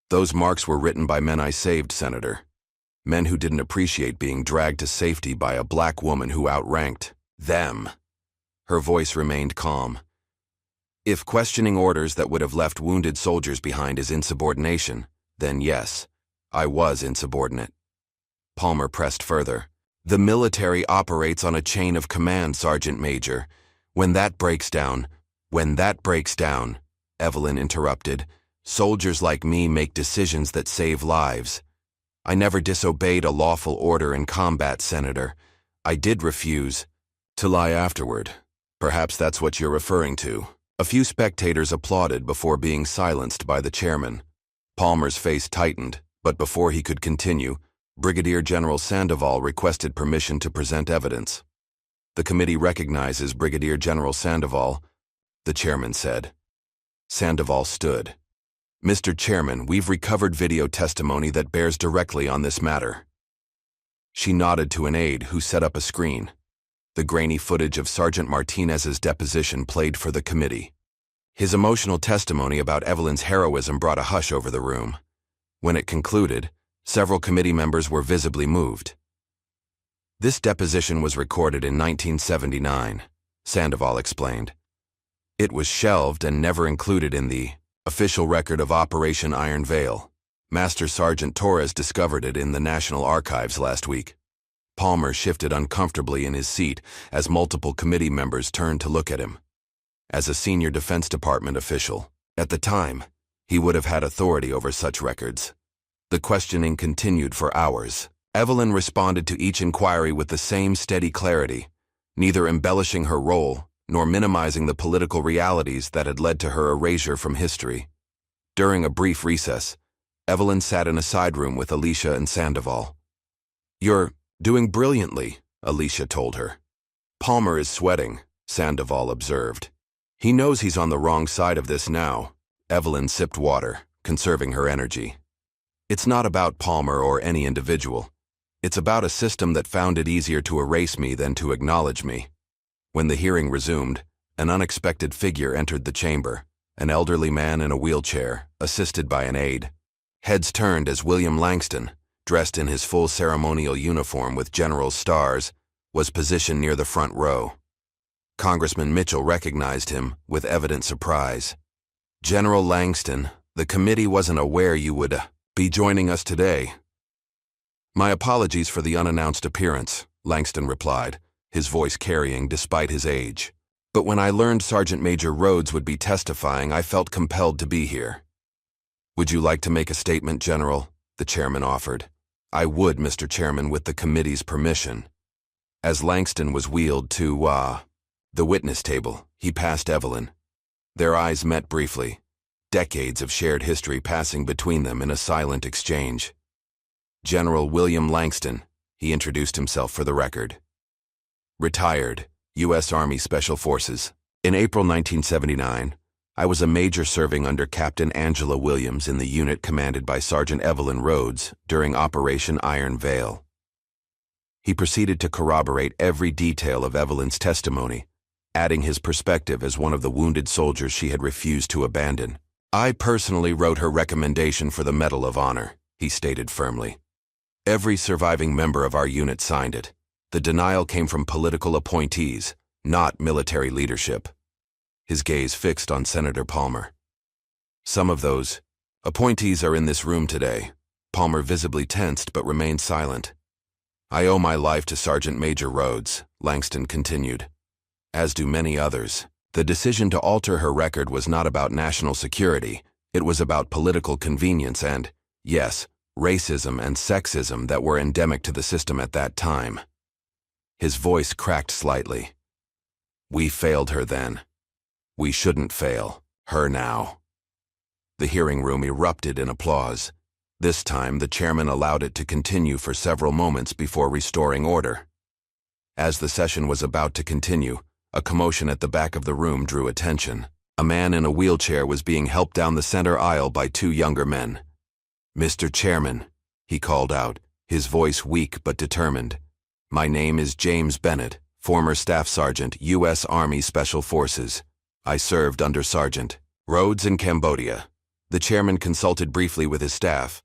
S1: Those marks were written by men I saved, Senator. Men who didn't appreciate being dragged to safety by a black woman who outranked them. Her voice remained calm. If questioning orders that would have left wounded soldiers behind is insubordination, then yes, I was insubordinate. Palmer pressed further. The military operates on a chain of command, Sergeant Major. When that breaks down, Evelyn interrupted, soldiers like me make decisions that save lives. I never disobeyed a lawful order in combat, Senator. I did refuse to lie afterward. Perhaps that's what you're referring to. A few spectators applauded before being silenced by the chairman. Palmer's face tightened, but before he could continue, Brigadier General Sandoval requested permission to present evidence. The committee recognizes Brigadier General Sandoval, the chairman said. Sandoval stood. Mr. Chairman, we've recovered video testimony that bears directly on this matter. She nodded to an aide who set up a screen. The grainy footage of Sergeant Martinez's deposition played for the committee. His emotional testimony about Evelyn's heroism brought a hush over the room. When it concluded, several committee members were visibly moved. This deposition was recorded in 1979, Sandoval explained. It was shelved and never included in the official record of Operation Iron Veil. Master Sergeant Torres discovered it in the National Archives last week. Palmer shifted uncomfortably in his seat as multiple committee members turned to look at him. As a senior Defense Department official, at the time, he would have had authority over such records. The questioning continued for hours. Evelyn responded to each inquiry with the same steady clarity, neither embellishing her role nor minimizing the political realities that had led to her erasure from history. During a brief recess, Evelyn sat in a side room with Alicia and Sandoval. "You're doing brilliantly," Alicia told her. "Palmer is sweating," Sandoval observed. "He knows he's on the wrong side of this now." Evelyn sipped water, conserving her energy. "It's not about Palmer or any individual. It's about a system that found it easier to erase me than to acknowledge me." When the hearing resumed, an unexpected figure entered the chamber, an elderly man in a wheelchair, assisted by an aide. Heads turned as William Langston, dressed in his full ceremonial uniform with general's stars, was positioned near the front row. Congressman Mitchell recognized him with evident surprise. "General Langston, the committee wasn't aware you would be joining us today." "My apologies for the unannounced appearance," Langston replied, his voice carrying despite his age. "But when I learned Sergeant Major Rhodes would be testifying, I felt compelled to be here." "Would you like to make a statement, General?" the chairman offered. "I would, Mr. Chairman, with the committee's permission." As Langston was wheeled to, the witness table, he passed Evelyn. Their eyes met briefly, decades of shared history passing between them in a silent exchange. "General William Langston," he introduced himself for the record. "Retired, U.S. Army Special Forces. In April 1979, I was a major serving under Captain Angela Williams in the unit commanded by Sergeant Evelyn Rhodes during Operation Iron Veil." He proceeded to corroborate every detail of Evelyn's testimony, adding his perspective as one of the wounded soldiers she had refused to abandon. "I personally wrote her recommendation for the Medal of Honor," he stated firmly. "Every surviving member of our unit signed it. The denial came from political appointees, not military leadership." His gaze fixed on Senator Palmer. "Some of those appointees are in this room today." Palmer visibly tensed but remained silent. "I owe my life to Sergeant Major Rhodes," Langston continued, "as do many others. The decision to alter her record was not about national security. It was about political convenience and, yes, racism and sexism that were endemic to the system at that time." His voice cracked slightly. "We failed her then. We shouldn't fail her now." The hearing room erupted in applause. This time, the chairman allowed it to continue for several moments before restoring order. As the session was about to continue, a commotion at the back of the room drew attention. A man in a wheelchair was being helped down the center aisle by two younger men. "Mr. Chairman," he called out, his voice weak but determined. "My name is James Bennett, former Staff Sergeant, U.S. Army Special Forces. I served under Sergeant Rhodes in Cambodia." The chairman consulted briefly with his staff.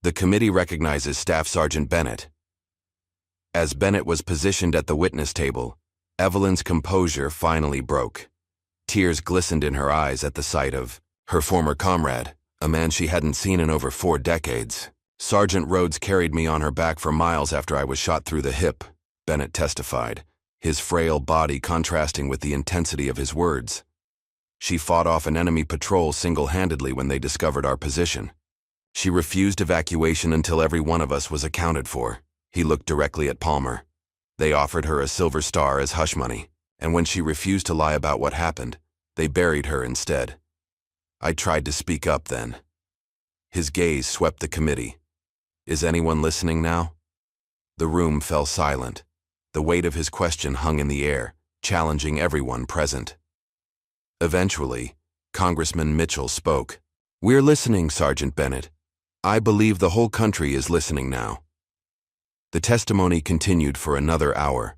S1: "The committee recognizes Staff Sergeant Bennett." As Bennett was positioned at the witness table, Evelyn's composure finally broke. Tears glistened in her eyes at the sight of her former comrade, a man she hadn't seen in over 4 decades. "Sergeant Rhodes carried me on her back for miles after I was shot through the hip," Bennett testified, his frail body contrasting with the intensity of his words. "She fought off an enemy patrol single-handedly when they discovered our position. She refused evacuation until every one of us was accounted for." He looked directly at Palmer. "They offered her a silver star as hush money, and when she refused to lie about what happened, they buried her instead. I tried to speak up then." His gaze swept the committee. "Is anyone listening now?" The room fell silent. The weight of his question hung in the air, challenging everyone present. Eventually, Congressman Mitchell spoke. "We're listening, Sergeant Bennett. I believe the whole country is listening now." The testimony continued for another hour.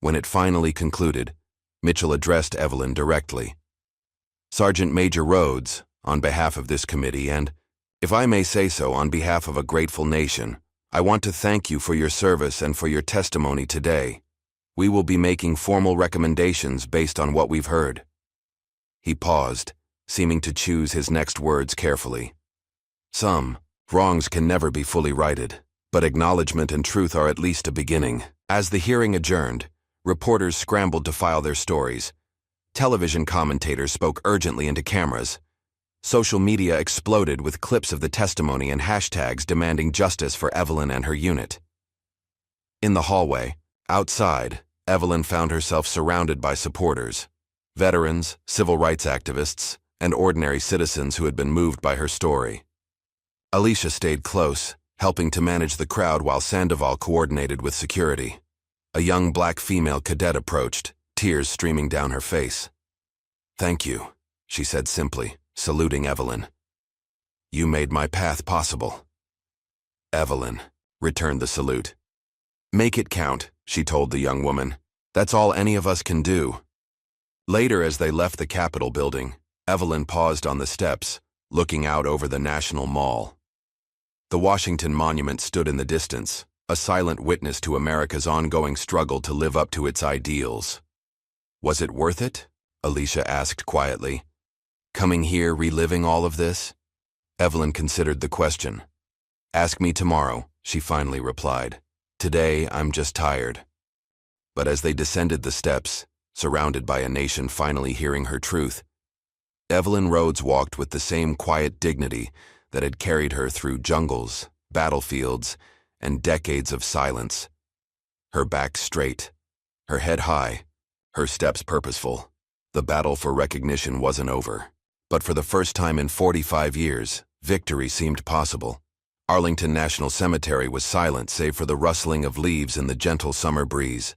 S1: When it finally concluded, Mitchell addressed Evelyn directly. "Sergeant Major Rhodes, on behalf of this committee and, if I may say so, on behalf of a grateful nation, I want to thank you for your service and for your testimony today. We will be making formal recommendations based on what we've heard." He paused, seeming to choose his next words carefully. Some wrongs can never be fully righted, but acknowledgement and truth are at least a beginning. As the hearing adjourned, reporters scrambled to file their stories. Television commentators spoke urgently into cameras. Social media exploded with clips of the testimony and hashtags demanding justice for Evelyn and her unit. In the hallway, outside, Evelyn found herself surrounded by supporters, veterans, civil rights activists, and ordinary citizens who had been moved by her story. Alicia stayed close, helping to manage the crowd while Sandoval coordinated with security. A young black female cadet approached, tears streaming down her face. "Thank you," she said simply, saluting Evelyn. "You made my path possible." "Evelyn," returned the salute. "Make it count," she told the young woman. "That's all any of us can do." Later, as they left the Capitol building, Evelyn paused on the steps, looking out over the National Mall. The Washington Monument stood in the distance, a silent witness to America's ongoing struggle to live up to its ideals. "Was it worth it?" Alicia asked quietly. "Coming here, reliving all of this?" Evelyn considered the question. "Ask me tomorrow," she finally replied. "Today, I'm just tired." But as they descended the steps, surrounded by a nation finally hearing her truth, Evelyn Rhodes walked with the same quiet dignity that had carried her through jungles, battlefields, and decades of silence. Her back straight, her head high, her steps purposeful. The battle for recognition wasn't over. But for the first time in 45 years, victory seemed possible. Arlington National Cemetery was silent save for the rustling of leaves in the gentle summer breeze.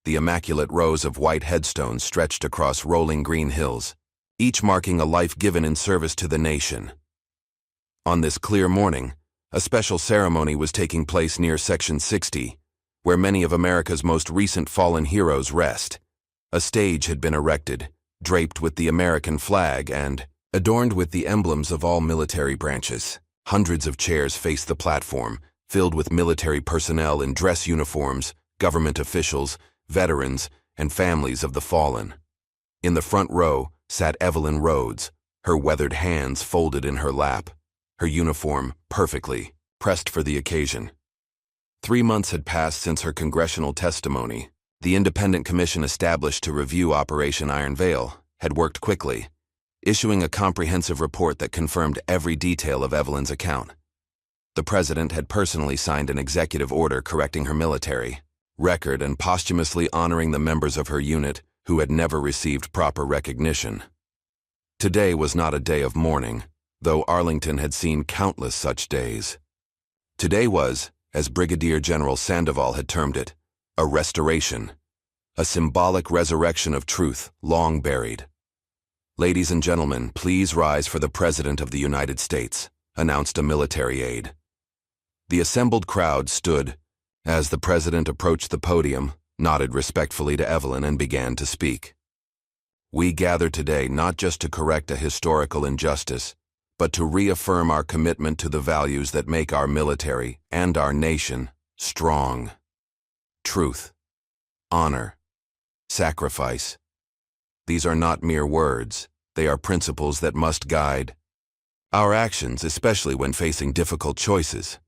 S1: The immaculate rows of white headstones stretched across rolling green hills, each marking a life given in service to the nation. On this clear morning, a special ceremony was taking place near Section 60, where many of America's most recent fallen heroes rest. A stage had been erected, draped with the American flag and adorned with the emblems of all military branches. Hundreds of chairs faced the platform, filled with military personnel in dress uniforms, government officials, veterans, and families of the fallen. In the front row sat Evelyn Rhodes, her weathered hands folded in her lap, her uniform perfectly pressed for the occasion. 3 months had passed since her congressional testimony. The independent commission established to review Operation Iron Veil had worked quickly, issuing a comprehensive report that confirmed every detail of Evelyn's account. The president had personally signed an executive order correcting her military record and posthumously honoring the members of her unit who had never received proper recognition. Today was not a day of mourning, though Arlington had seen countless such days. Today was, as Brigadier General Sandoval had termed it, a restoration, a symbolic resurrection of truth long buried. "Ladies and gentlemen, please rise for the President of the United States," announced a military aide. The assembled crowd stood as the president approached the podium, nodded respectfully to Evelyn, and began to speak. "We gather today not just to correct a historical injustice, but to reaffirm our commitment to the values that make our military and our nation strong. Truth, honor, sacrifice. These are not mere words, they are principles that must guide our actions, especially when facing difficult choices."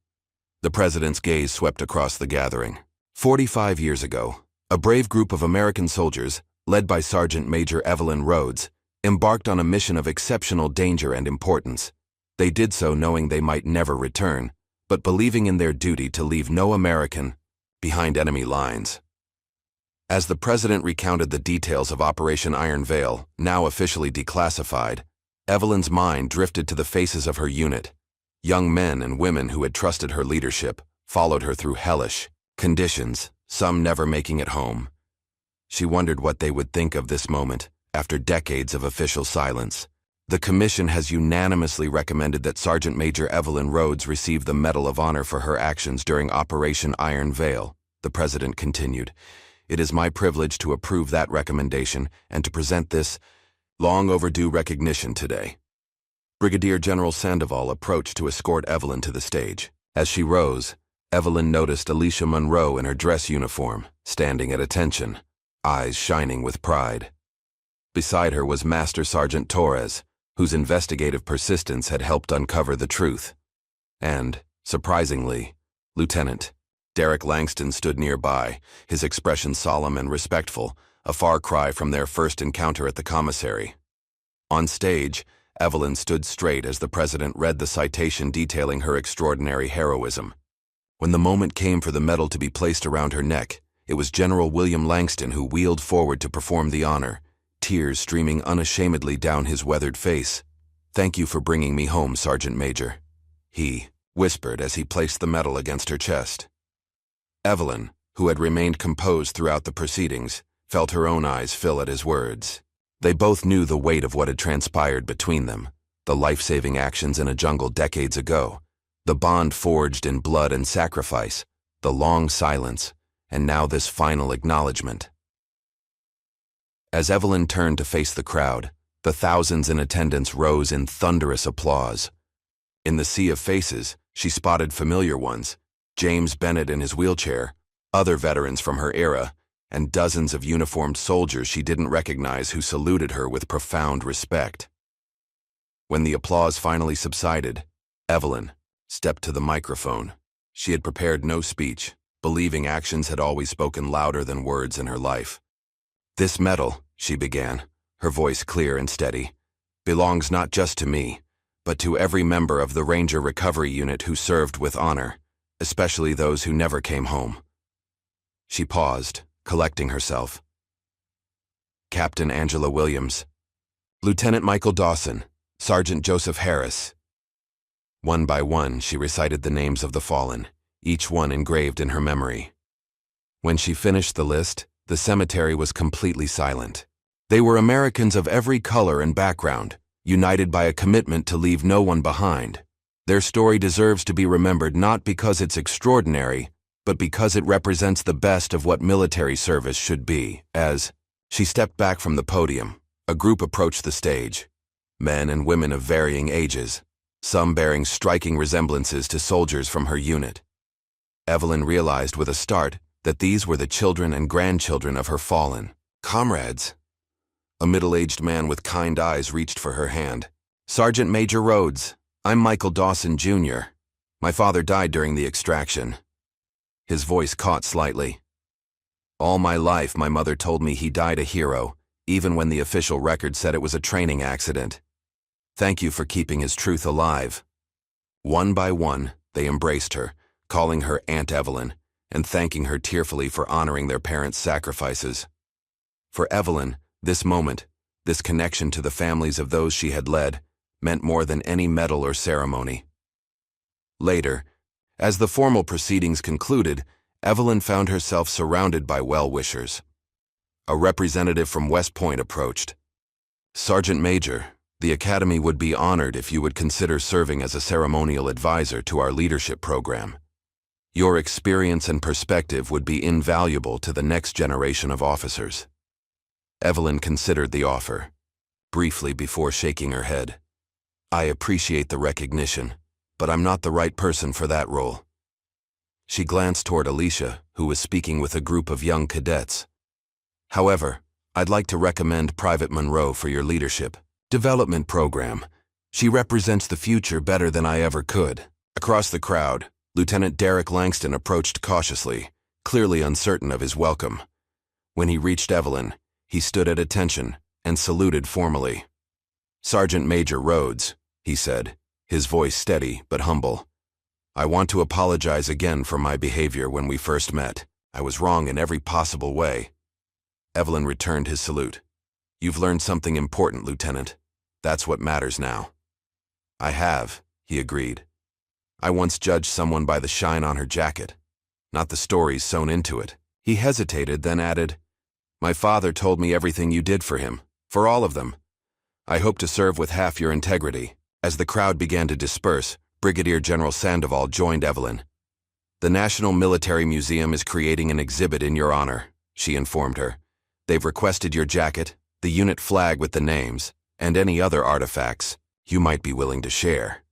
S1: The president's gaze swept across the gathering. 45 years ago, a brave group of American soldiers, led by Sergeant Major Evelyn Rhodes, embarked on a mission of exceptional danger and importance. They did so knowing they might never return, but believing in their duty to leave no American behind enemy lines. As the president recounted the details of Operation Iron Veil, now officially declassified, Evelyn's mind drifted to the faces of her unit. Young men and women who had trusted her leadership, followed her through hellish conditions, some never making it home. She wondered what they would think of this moment, after decades of official silence. "The commission has unanimously recommended that Sergeant Major Evelyn Rhodes receive the Medal of Honor for her actions during Operation Iron Veil," the president continued. "It is my privilege to approve that recommendation and to present this long overdue recognition today." Brigadier General Sandoval approached to escort Evelyn to the stage. As she rose, Evelyn noticed Alicia Monroe in her dress uniform, standing at attention, eyes shining with pride. Beside her was Master Sergeant Torres, whose investigative persistence had helped uncover the truth. And, surprisingly, Lieutenant Derek Langston stood nearby, his expression solemn and respectful, a far cry from their first encounter at the commissary. On stage, Evelyn stood straight as the president read the citation detailing her extraordinary heroism. When the moment came for the medal to be placed around her neck, it was General William Langston who wheeled forward to perform the honor, tears streaming unashamedly down his weathered face. "Thank you for bringing me home, Sergeant Major," he whispered as he placed the medal against her chest. Evelyn, who had remained composed throughout the proceedings, felt her own eyes fill at his words. They both knew the weight of what had transpired between them, the life-saving actions in a jungle decades ago, the bond forged in blood and sacrifice, the long silence, and now this final acknowledgement. As Evelyn turned to face the crowd, the thousands in attendance rose in thunderous applause. In the sea of faces, she spotted familiar ones: James Bennett in his wheelchair, other veterans from her era, and dozens of uniformed soldiers she didn't recognize who saluted her with profound respect. When the applause finally subsided, Evelyn stepped to the microphone. She had prepared no speech, believing actions had always spoken louder than words in her life. "This medal," she began, her voice clear and steady, "belongs not just to me, but to every member of the Ranger Recovery Unit who served with honor, especially those who never came home." She paused, collecting herself. "Captain Angela Williams, Lieutenant Michael Dawson, Sergeant Joseph Harris." One by one, she recited the names of the fallen, each one engraved in her memory. When she finished the list, the cemetery was completely silent. They were Americans of every color and background, united by a commitment to leave no one behind. Their story deserves to be remembered not because it's extraordinary, but because it represents the best of what military service should be. As she stepped back from the podium, a group approached the stage, men and women of varying ages, some bearing striking resemblances to soldiers from her unit. Evelyn realized with a start that these were the children and grandchildren of her fallen comrades. A middle-aged man with kind eyes reached for her hand. "Sergeant Major Rhodes, I'm Michael Dawson, Jr. My father died during the extraction." His voice caught slightly. "All my life, my mother told me he died a hero, even when the official record said it was a training accident. Thank you for keeping his truth alive." One by one, they embraced her, calling her Aunt Evelyn, and thanking her tearfully for honoring their parents' sacrifices. For Evelyn, this moment, this connection to the families of those she had led, meant more than any medal or ceremony. Later, as the formal proceedings concluded, Evelyn found herself surrounded by well-wishers. A representative from West Point approached. "Sergeant Major, the Academy would be honored if you would consider serving as a ceremonial advisor to our leadership program. Your experience and perspective would be invaluable to the next generation of officers." Evelyn considered the offer, briefly before shaking her head. "I appreciate the recognition, but I'm not the right person for that role." She glanced toward Alicia, who was speaking with a group of young cadets. "However, I'd like to recommend Private Monroe for your leadership development program. She represents the future better than I ever could." Across the crowd, Lieutenant Derek Langston approached cautiously, clearly uncertain of his welcome. When he reached Evelyn, he stood at attention and saluted formally. "Sergeant Major Rhodes," he said, his voice steady but humble. "I want to apologize again for my behavior when we first met. I was wrong in every possible way." Evelyn returned his salute. "You've learned something important, Lieutenant. That's what matters now." "I have," he agreed. "I once judged someone by the shine on her jacket, not the stories sewn into it." He hesitated, then added, "My father told me everything you did for him, for all of them. I hope to serve with half your integrity." As the crowd began to disperse, Brigadier General Sandoval joined Evelyn. "The National Military Museum is creating an exhibit in your honor," she informed her. "They've requested your jacket, the unit flag with the names, and any other artifacts you might be willing to share."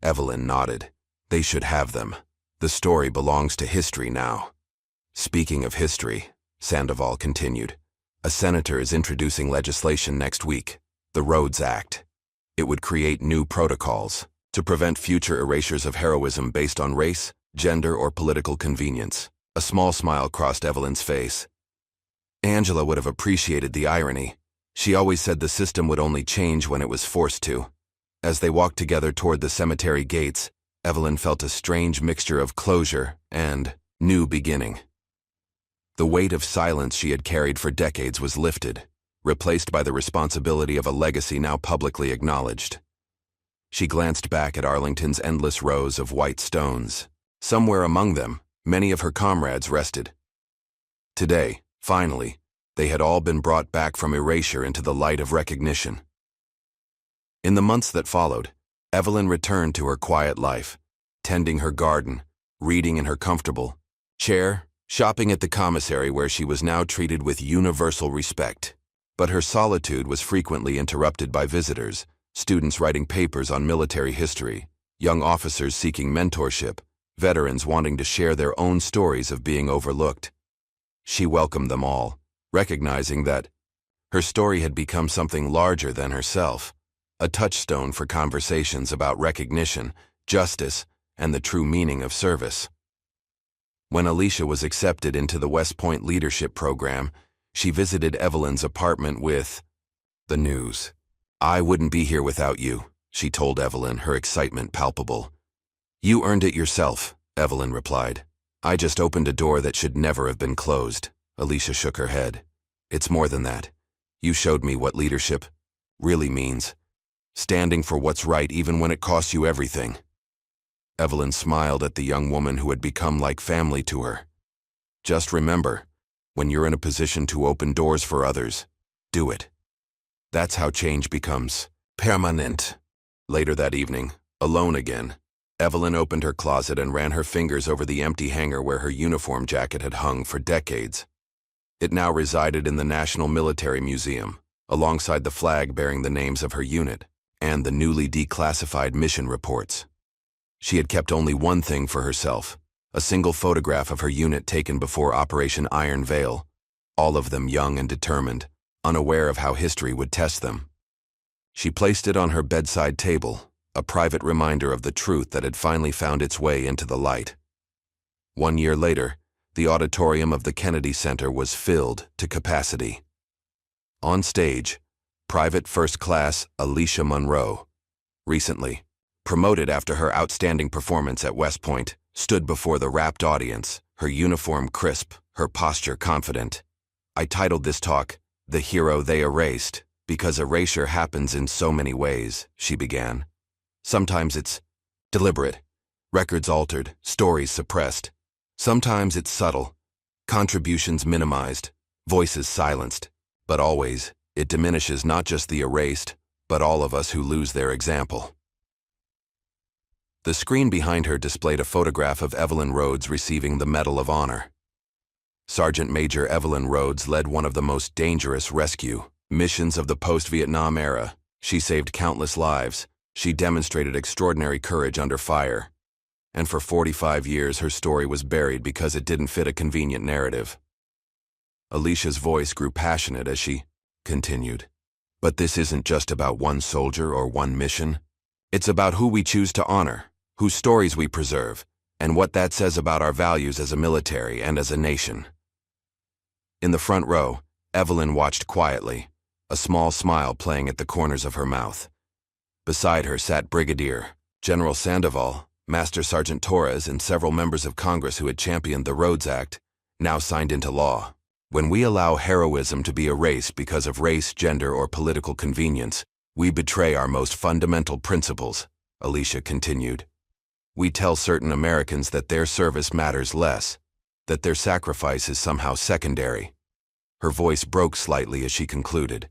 S1: Evelyn nodded. "They should have them. The story belongs to history now." "Speaking of history," Sandoval continued, A senator is introducing legislation next week, the Rhodes Act. It would create new protocols to prevent future erasures of heroism based on race, gender, or political convenience. A small smile crossed Evelyn's face. Angela would have appreciated the irony. She always said the system would only change when it was forced to. As they walked together toward the cemetery gates, Evelyn felt a strange mixture of closure and new beginning. The weight of silence she had carried for decades was lifted, replaced by the responsibility of a legacy now publicly acknowledged. She glanced back at Arlington's endless rows of white stones. Somewhere among them, many of her comrades rested. Today, finally, they had all been brought back from erasure into the light of recognition. In the months that followed, Evelyn returned to her quiet life, tending her garden, reading in her comfortable chair, shopping at the commissary where she was now treated with universal respect. But her solitude was frequently interrupted by visitors, students writing papers on military history, young officers seeking mentorship, veterans wanting to share their own stories of being overlooked. She welcomed them all, recognizing that her story had become something larger than herself, a touchstone for conversations about recognition, justice, and the true meaning of service. When Alicia was accepted into the West Point Leadership Program, she visited Evelyn's apartment with the news. "I wouldn't be here without you," she told Evelyn, her excitement palpable. "You earned it yourself," Evelyn replied. "I just opened a door that should never have been closed." Alicia shook her head. "It's more than that. You showed me what leadership really means. Standing for what's right even when it costs you everything." Evelyn smiled at the young woman who had become like family to her. "Just remember, when you're in a position to open doors for others, do it. That's how change becomes permanent." Later that evening, alone again, Evelyn opened her closet and ran her fingers over the empty hanger where her uniform jacket had hung for decades. It now resided in the National Military Museum, alongside the flag bearing the names of her unit and the newly declassified mission reports. She had kept only one thing for herself, a single photograph of her unit taken before Operation Iron Veil, all of them young and determined, unaware of how history would test them. She placed it on her bedside table, a private reminder of the truth that had finally found its way into the light. 1 year later, the auditorium of the Kennedy Center was filled to capacity. On stage, Private First Class Alicia Monroe, recently promoted after her outstanding performance at West Point, stood before the rapt audience, her uniform crisp, her posture confident. "I titled this talk, 'The Hero They Erased,' because erasure happens in so many ways," she began. "Sometimes it's deliberate, records altered, stories suppressed. Sometimes it's subtle, contributions minimized, voices silenced. But always, it diminishes not just the erased, but all of us who lose their example." The screen behind her displayed a photograph of Evelyn Rhodes receiving the Medal of Honor. Sergeant Major Evelyn Rhodes led one of the most dangerous rescue missions of the post-Vietnam era. She saved countless lives. She demonstrated extraordinary courage under fire. And for 45 years, her story was buried because it didn't fit a convenient narrative. Alicia's voice grew passionate as she continued. "But this isn't just about one soldier or one mission. It's about who we choose to honor, whose stories we preserve, and what that says about our values as a military and as a nation." In the front row, Evelyn watched quietly, a small smile playing at the corners of her mouth. Beside her sat Brigadier General Sandoval, Master Sergeant Torres, and several members of Congress who had championed the Rhodes Act, now signed into law. "When we allow heroism to be erased because of race, gender, or political convenience, we betray our most fundamental principles," Alicia continued. "We tell certain Americans that their service matters less, that their sacrifice is somehow secondary." Her voice broke slightly as she concluded.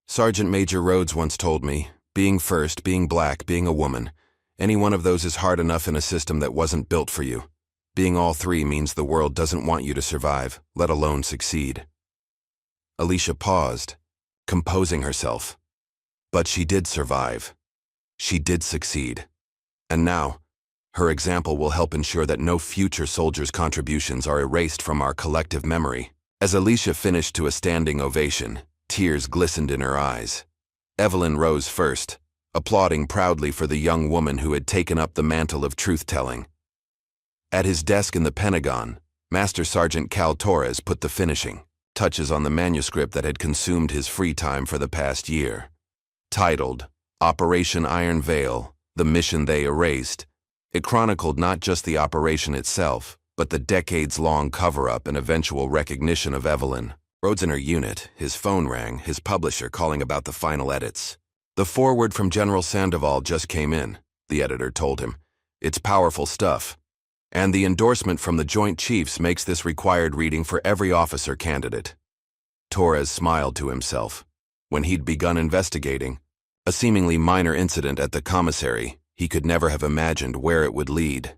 S1: "Sergeant Major Rhodes once told me, being first, being black, being a woman, any one of those is hard enough in a system that wasn't built for you. Being all three means the world doesn't want you to survive, let alone succeed." Alicia paused, composing herself. But she did survive. She did succeed. And now, her example will help ensure that no future soldiers' contributions are erased from our collective memory. As Alicia finished to a standing ovation, tears glistened in her eyes. Evelyn rose first, applauding proudly for the young woman who had taken up the mantle of truth-telling. At his desk in the Pentagon, Master Sergeant Cal Torres put the finishing touches on the manuscript that had consumed his free time for the past year. Titled, Operation Iron Veil, The Mission They Erased, it chronicled not just the operation itself, but the decades-long cover-up and eventual recognition of Evelyn Rhodes in her unit. His phone rang, his publisher calling about the final edits. "The foreword from General Sandoval just came in," the editor told him. "It's powerful stuff. And the endorsement from the Joint Chiefs makes this required reading for every officer candidate." Torres smiled to himself. When he'd begun investigating a seemingly minor incident at the commissary, he could never have imagined where it would lead.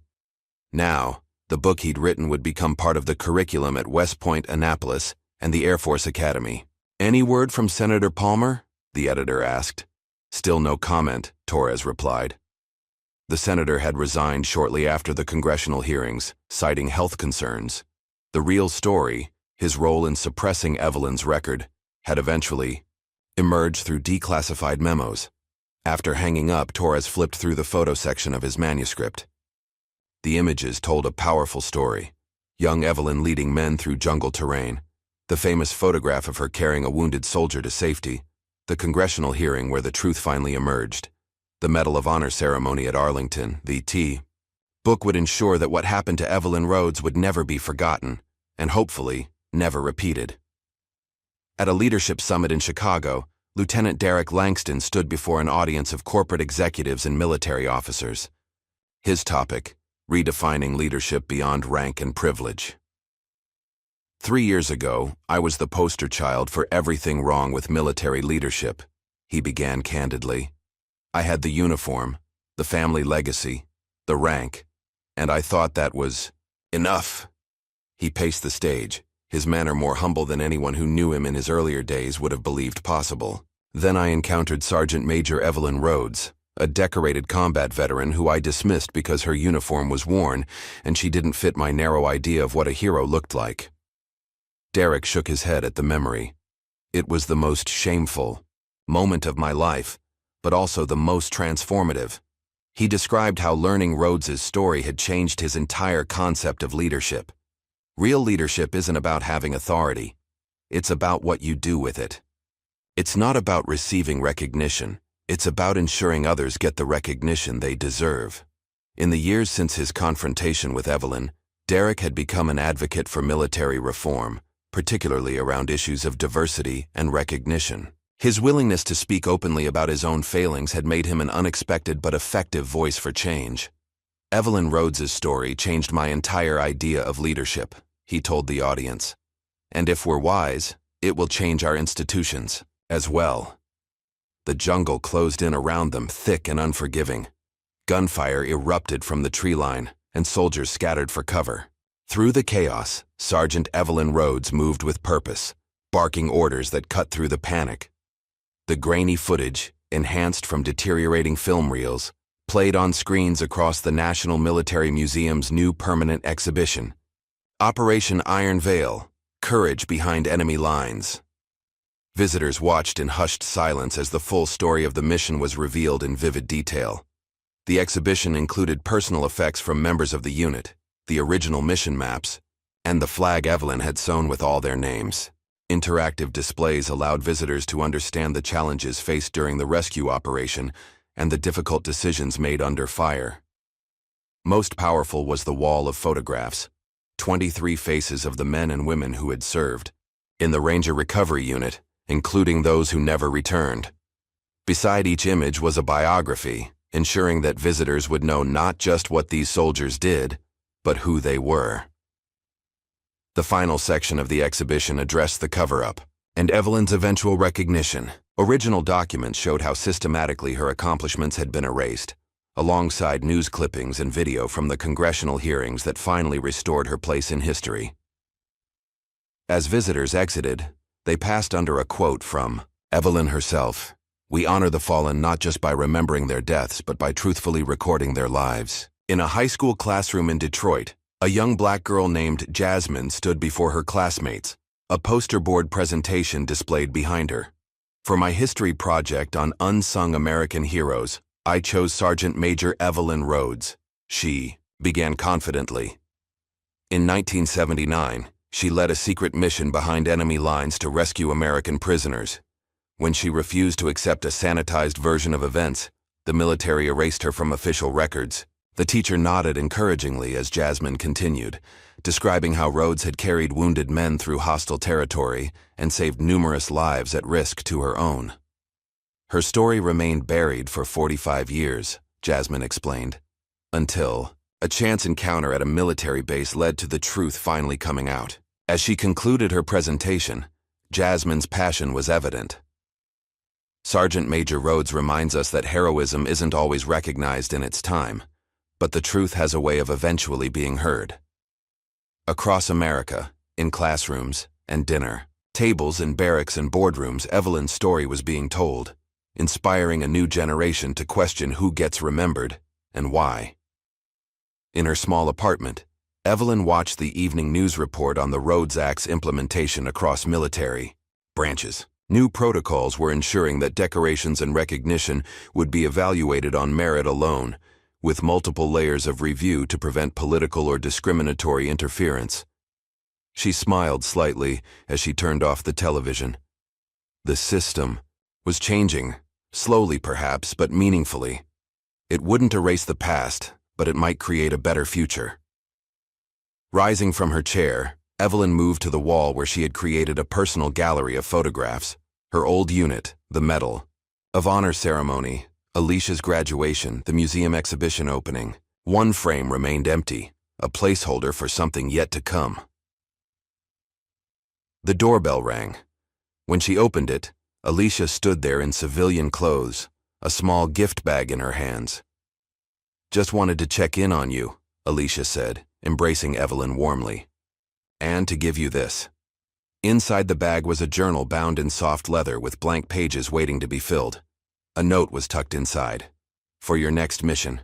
S1: Now, the book he'd written would become part of the curriculum at West Point, Annapolis, and the Air Force Academy. "Any word from Senator Palmer?" the editor asked. "Still no comment," Torres replied. The senator had resigned shortly after the congressional hearings, citing health concerns. The real story, his role in suppressing Evelyn's record, had eventually emerged through declassified memos. After hanging up, Torres flipped through the photo section of his manuscript. The images told a powerful story. Young Evelyn leading men through jungle terrain, the famous photograph of her carrying a wounded soldier to safety, the congressional hearing where the truth finally emerged, the Medal of Honor ceremony at Arlington, the book would ensure that what happened to Evelyn Rhodes would never be forgotten, and hopefully, never repeated. At a leadership summit in Chicago, Lieutenant Derek Langston stood before an audience of corporate executives and military officers. His topic, redefining leadership beyond rank and privilege. 3 years ago, I was the poster child for everything wrong with military leadership, he began candidly. I had the uniform, the family legacy, the rank, and I thought that was enough. He paced the stage, his manner more humble than anyone who knew him in his earlier days would have believed possible. Then I encountered Sergeant Major Evelyn Rhodes, a decorated combat veteran who I dismissed because her uniform was worn and she didn't fit my narrow idea of what a hero looked like. Derek shook his head at the memory. It was the most shameful moment of my life, but also the most transformative. He described how learning Rhodes's story had changed his entire concept of leadership. Real leadership isn't about having authority. It's about what you do with it. It's not about receiving recognition. It's about ensuring others get the recognition they deserve. In the years since his confrontation with Evelyn, Derek had become an advocate for military reform, particularly around issues of diversity and recognition. His willingness to speak openly about his own failings had made him an unexpected but effective voice for change. Evelyn Rhodes's story changed my entire idea of leadership, he told the audience. And if we're wise, it will change our institutions as well. The jungle closed in around them, thick and unforgiving. Gunfire erupted from the tree line, and soldiers scattered for cover. Through the chaos, Sergeant Evelyn Rhodes moved with purpose, barking orders that cut through the panic. The grainy footage, enhanced from deteriorating film reels, played on screens across the National Military Museum's new permanent exhibition. Operation Iron Veil, Courage Behind Enemy Lines. Visitors watched in hushed silence as the full story of the mission was revealed in vivid detail. The exhibition included personal effects from members of the unit, the original mission maps, and the flag Evelyn had sewn with all their names. Interactive displays allowed visitors to understand the challenges faced during the rescue operation and the difficult decisions made under fire. Most powerful was the wall of photographs, 23 faces of the men and women who had served in the Ranger Recovery Unit, including those who never returned. Beside each image was a biography, ensuring that visitors would know not just what these soldiers did, but who they were. The final section of the exhibition addressed the cover-up and Evelyn's eventual recognition. Original documents showed how systematically her accomplishments had been erased, alongside news clippings and video from the congressional hearings that finally restored her place in history. As visitors exited, they passed under a quote from Evelyn herself. "We honor the fallen not just by remembering their deaths, but by truthfully recording their lives." In a high school classroom in Detroit, a young black girl named Jasmine stood before her classmates, A poster board presentation displayed behind her. For my history project on unsung American heroes, I chose Sergeant Major Evelyn Rhodes. She began confidently. In 1979, she led a secret mission behind enemy lines to rescue American prisoners. When she refused to accept a sanitized version of events, the military erased her from official records. The teacher nodded encouragingly as Jasmine continued, describing how Rhodes had carried wounded men through hostile territory and saved numerous lives at risk to her own. Her story remained buried for 45 years, Jasmine explained, until a chance encounter at a military base led to the truth finally coming out. As she concluded her presentation, Jasmine's passion was evident. Sergeant Major Rhodes reminds us that heroism isn't always recognized in its time, but the truth has a way of eventually being heard. Across America, in classrooms and dinner tables in barracks and boardrooms, Evelyn's story was being told, inspiring a new generation to question who gets remembered and why. In her small apartment, Evelyn watched the evening news report on the Rhodes Act's implementation across military branches. New protocols were ensuring that decorations and recognition would be evaluated on merit alone, with multiple layers of review to prevent political or discriminatory interference. She smiled slightly as she turned off the television. The system was changing, slowly perhaps, but meaningfully. It wouldn't erase the past, but it might create a better future. Rising from her chair, Evelyn moved to the wall where she had created a personal gallery of photographs. Her old unit, the Medal of Honor ceremony, Alicia's graduation, the museum exhibition opening. One frame remained empty, a placeholder for something yet to come. The doorbell rang. When she opened it, Alicia stood there in civilian clothes, a small gift bag in her hands. "Just wanted to check in on you," Alicia said, embracing Evelyn warmly. "And to give you this." Inside the bag was a journal bound in soft leather with blank pages waiting to be filled. A note was tucked inside. "For your next mission."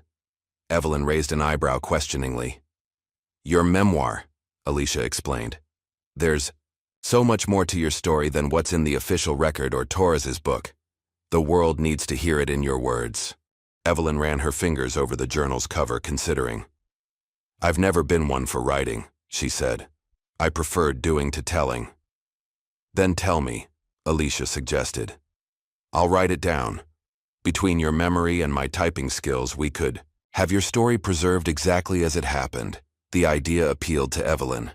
S1: Evelyn raised an eyebrow questioningly. "Your memoir," Alicia explained. "There's so much more to your story than what's in the official record or Torres's book. The world needs to hear it in your words." Evelyn ran her fingers over the journal's cover, considering. "I've never been one for writing," she said. "I preferred doing to telling." "Then tell me," Alicia suggested. "I'll write it down. Between your memory and my typing skills, we could have your story preserved exactly as it happened." The idea appealed to Evelyn.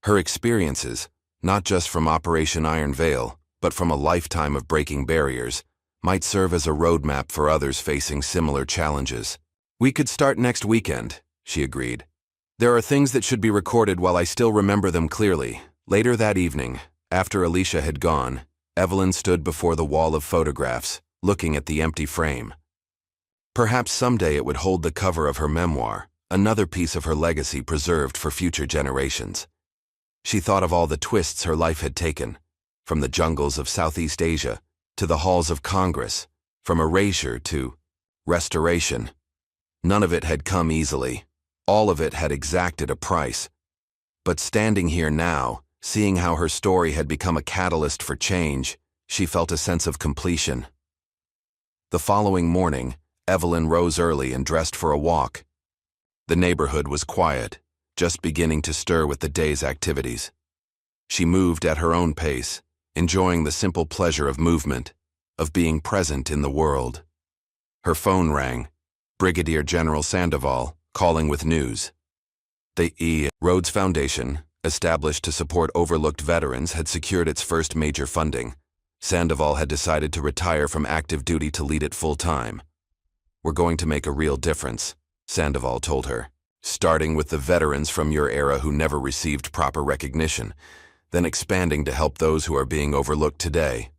S1: Her experiences, not just from Operation Iron Veil, but from a lifetime of breaking barriers, might serve as a roadmap for others facing similar challenges. "We could start next weekend," she agreed. "There are things that should be recorded while I still remember them clearly." Later that evening, after Alicia had gone, Evelyn stood before the wall of photographs, looking at the empty frame. Perhaps someday it would hold the cover of her memoir, another piece of her legacy preserved for future generations. She thought of all the twists her life had taken, from the jungles of Southeast Asia to the halls of Congress, from erasure to restoration. None of it had come easily. All of it had exacted a price. But standing here now, seeing how her story had become a catalyst for change, she felt a sense of completion. The following morning, Evelyn rose early and dressed for a walk. The neighborhood was quiet, just beginning to stir with the day's activities. She moved at her own pace, enjoying the simple pleasure of movement, of being present in the world. Her phone rang. Brigadier General Sandoval, calling with news. The E. Rhodes Foundation, established to support overlooked veterans, had secured its first major funding. Sandoval had decided to retire from active duty to lead it full-time. "We're going to make a real difference," Sandoval told her, "starting with the veterans from your era who never received proper recognition, then expanding to help those who are being overlooked today."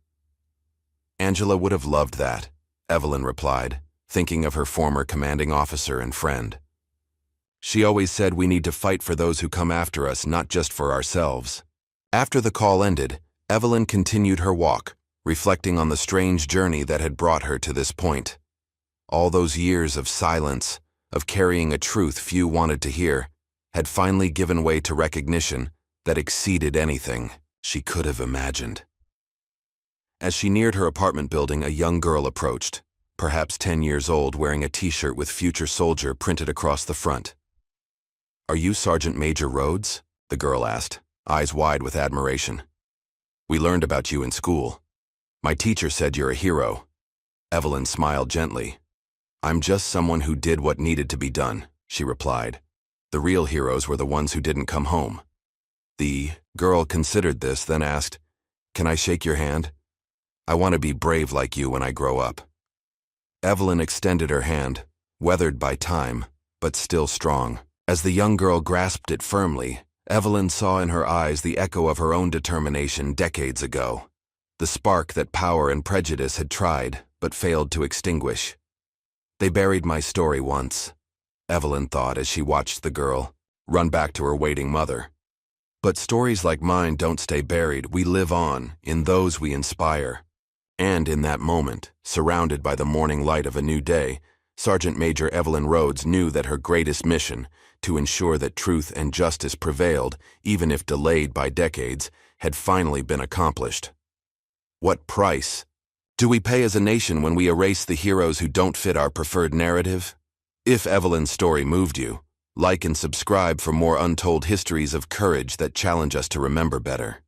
S1: "Angela would have loved that," Evelyn replied, thinking of her former commanding officer and friend. "She always said we need to fight for those who come after us, not just for ourselves." After the call ended, Evelyn continued her walk, reflecting on the strange journey that had brought her to this point. All those years of silence, of carrying a truth few wanted to hear, had finally given way to recognition that exceeded anything. she could have imagined. As she neared her apartment building, a young girl approached, perhaps 10 years old, wearing a t-shirt with "Future Soldier" printed across the front. "Are you Sergeant Major Rhodes?" the girl asked, eyes wide with admiration. "We learned about you in school. My teacher said you're a hero." Evelyn smiled gently. "I'm just someone who did what needed to be done," she replied. "The real heroes were the ones who didn't come home." The girl considered this, then asked, "Can I shake your hand? I want to be brave like you when I grow up." Evelyn extended her hand, weathered by time, but still strong. As the young girl grasped it firmly, Evelyn saw in her eyes the echo of her own determination decades ago, the spark that power and prejudice had tried but failed to extinguish. "They buried my story once," Evelyn thought as she watched the girl run back to her waiting mother. "But stories like mine don't stay buried. We live on in those we inspire." And in that moment, surrounded by the morning light of a new day, Sergeant Major Evelyn Rhodes knew that her greatest mission, to ensure that truth and justice prevailed, even if delayed by decades, had finally been accomplished. What price do we pay as a nation when we erase the heroes who don't fit our preferred narrative? If Evelyn's story moved you, like and subscribe for more untold histories of courage that challenge us to remember better.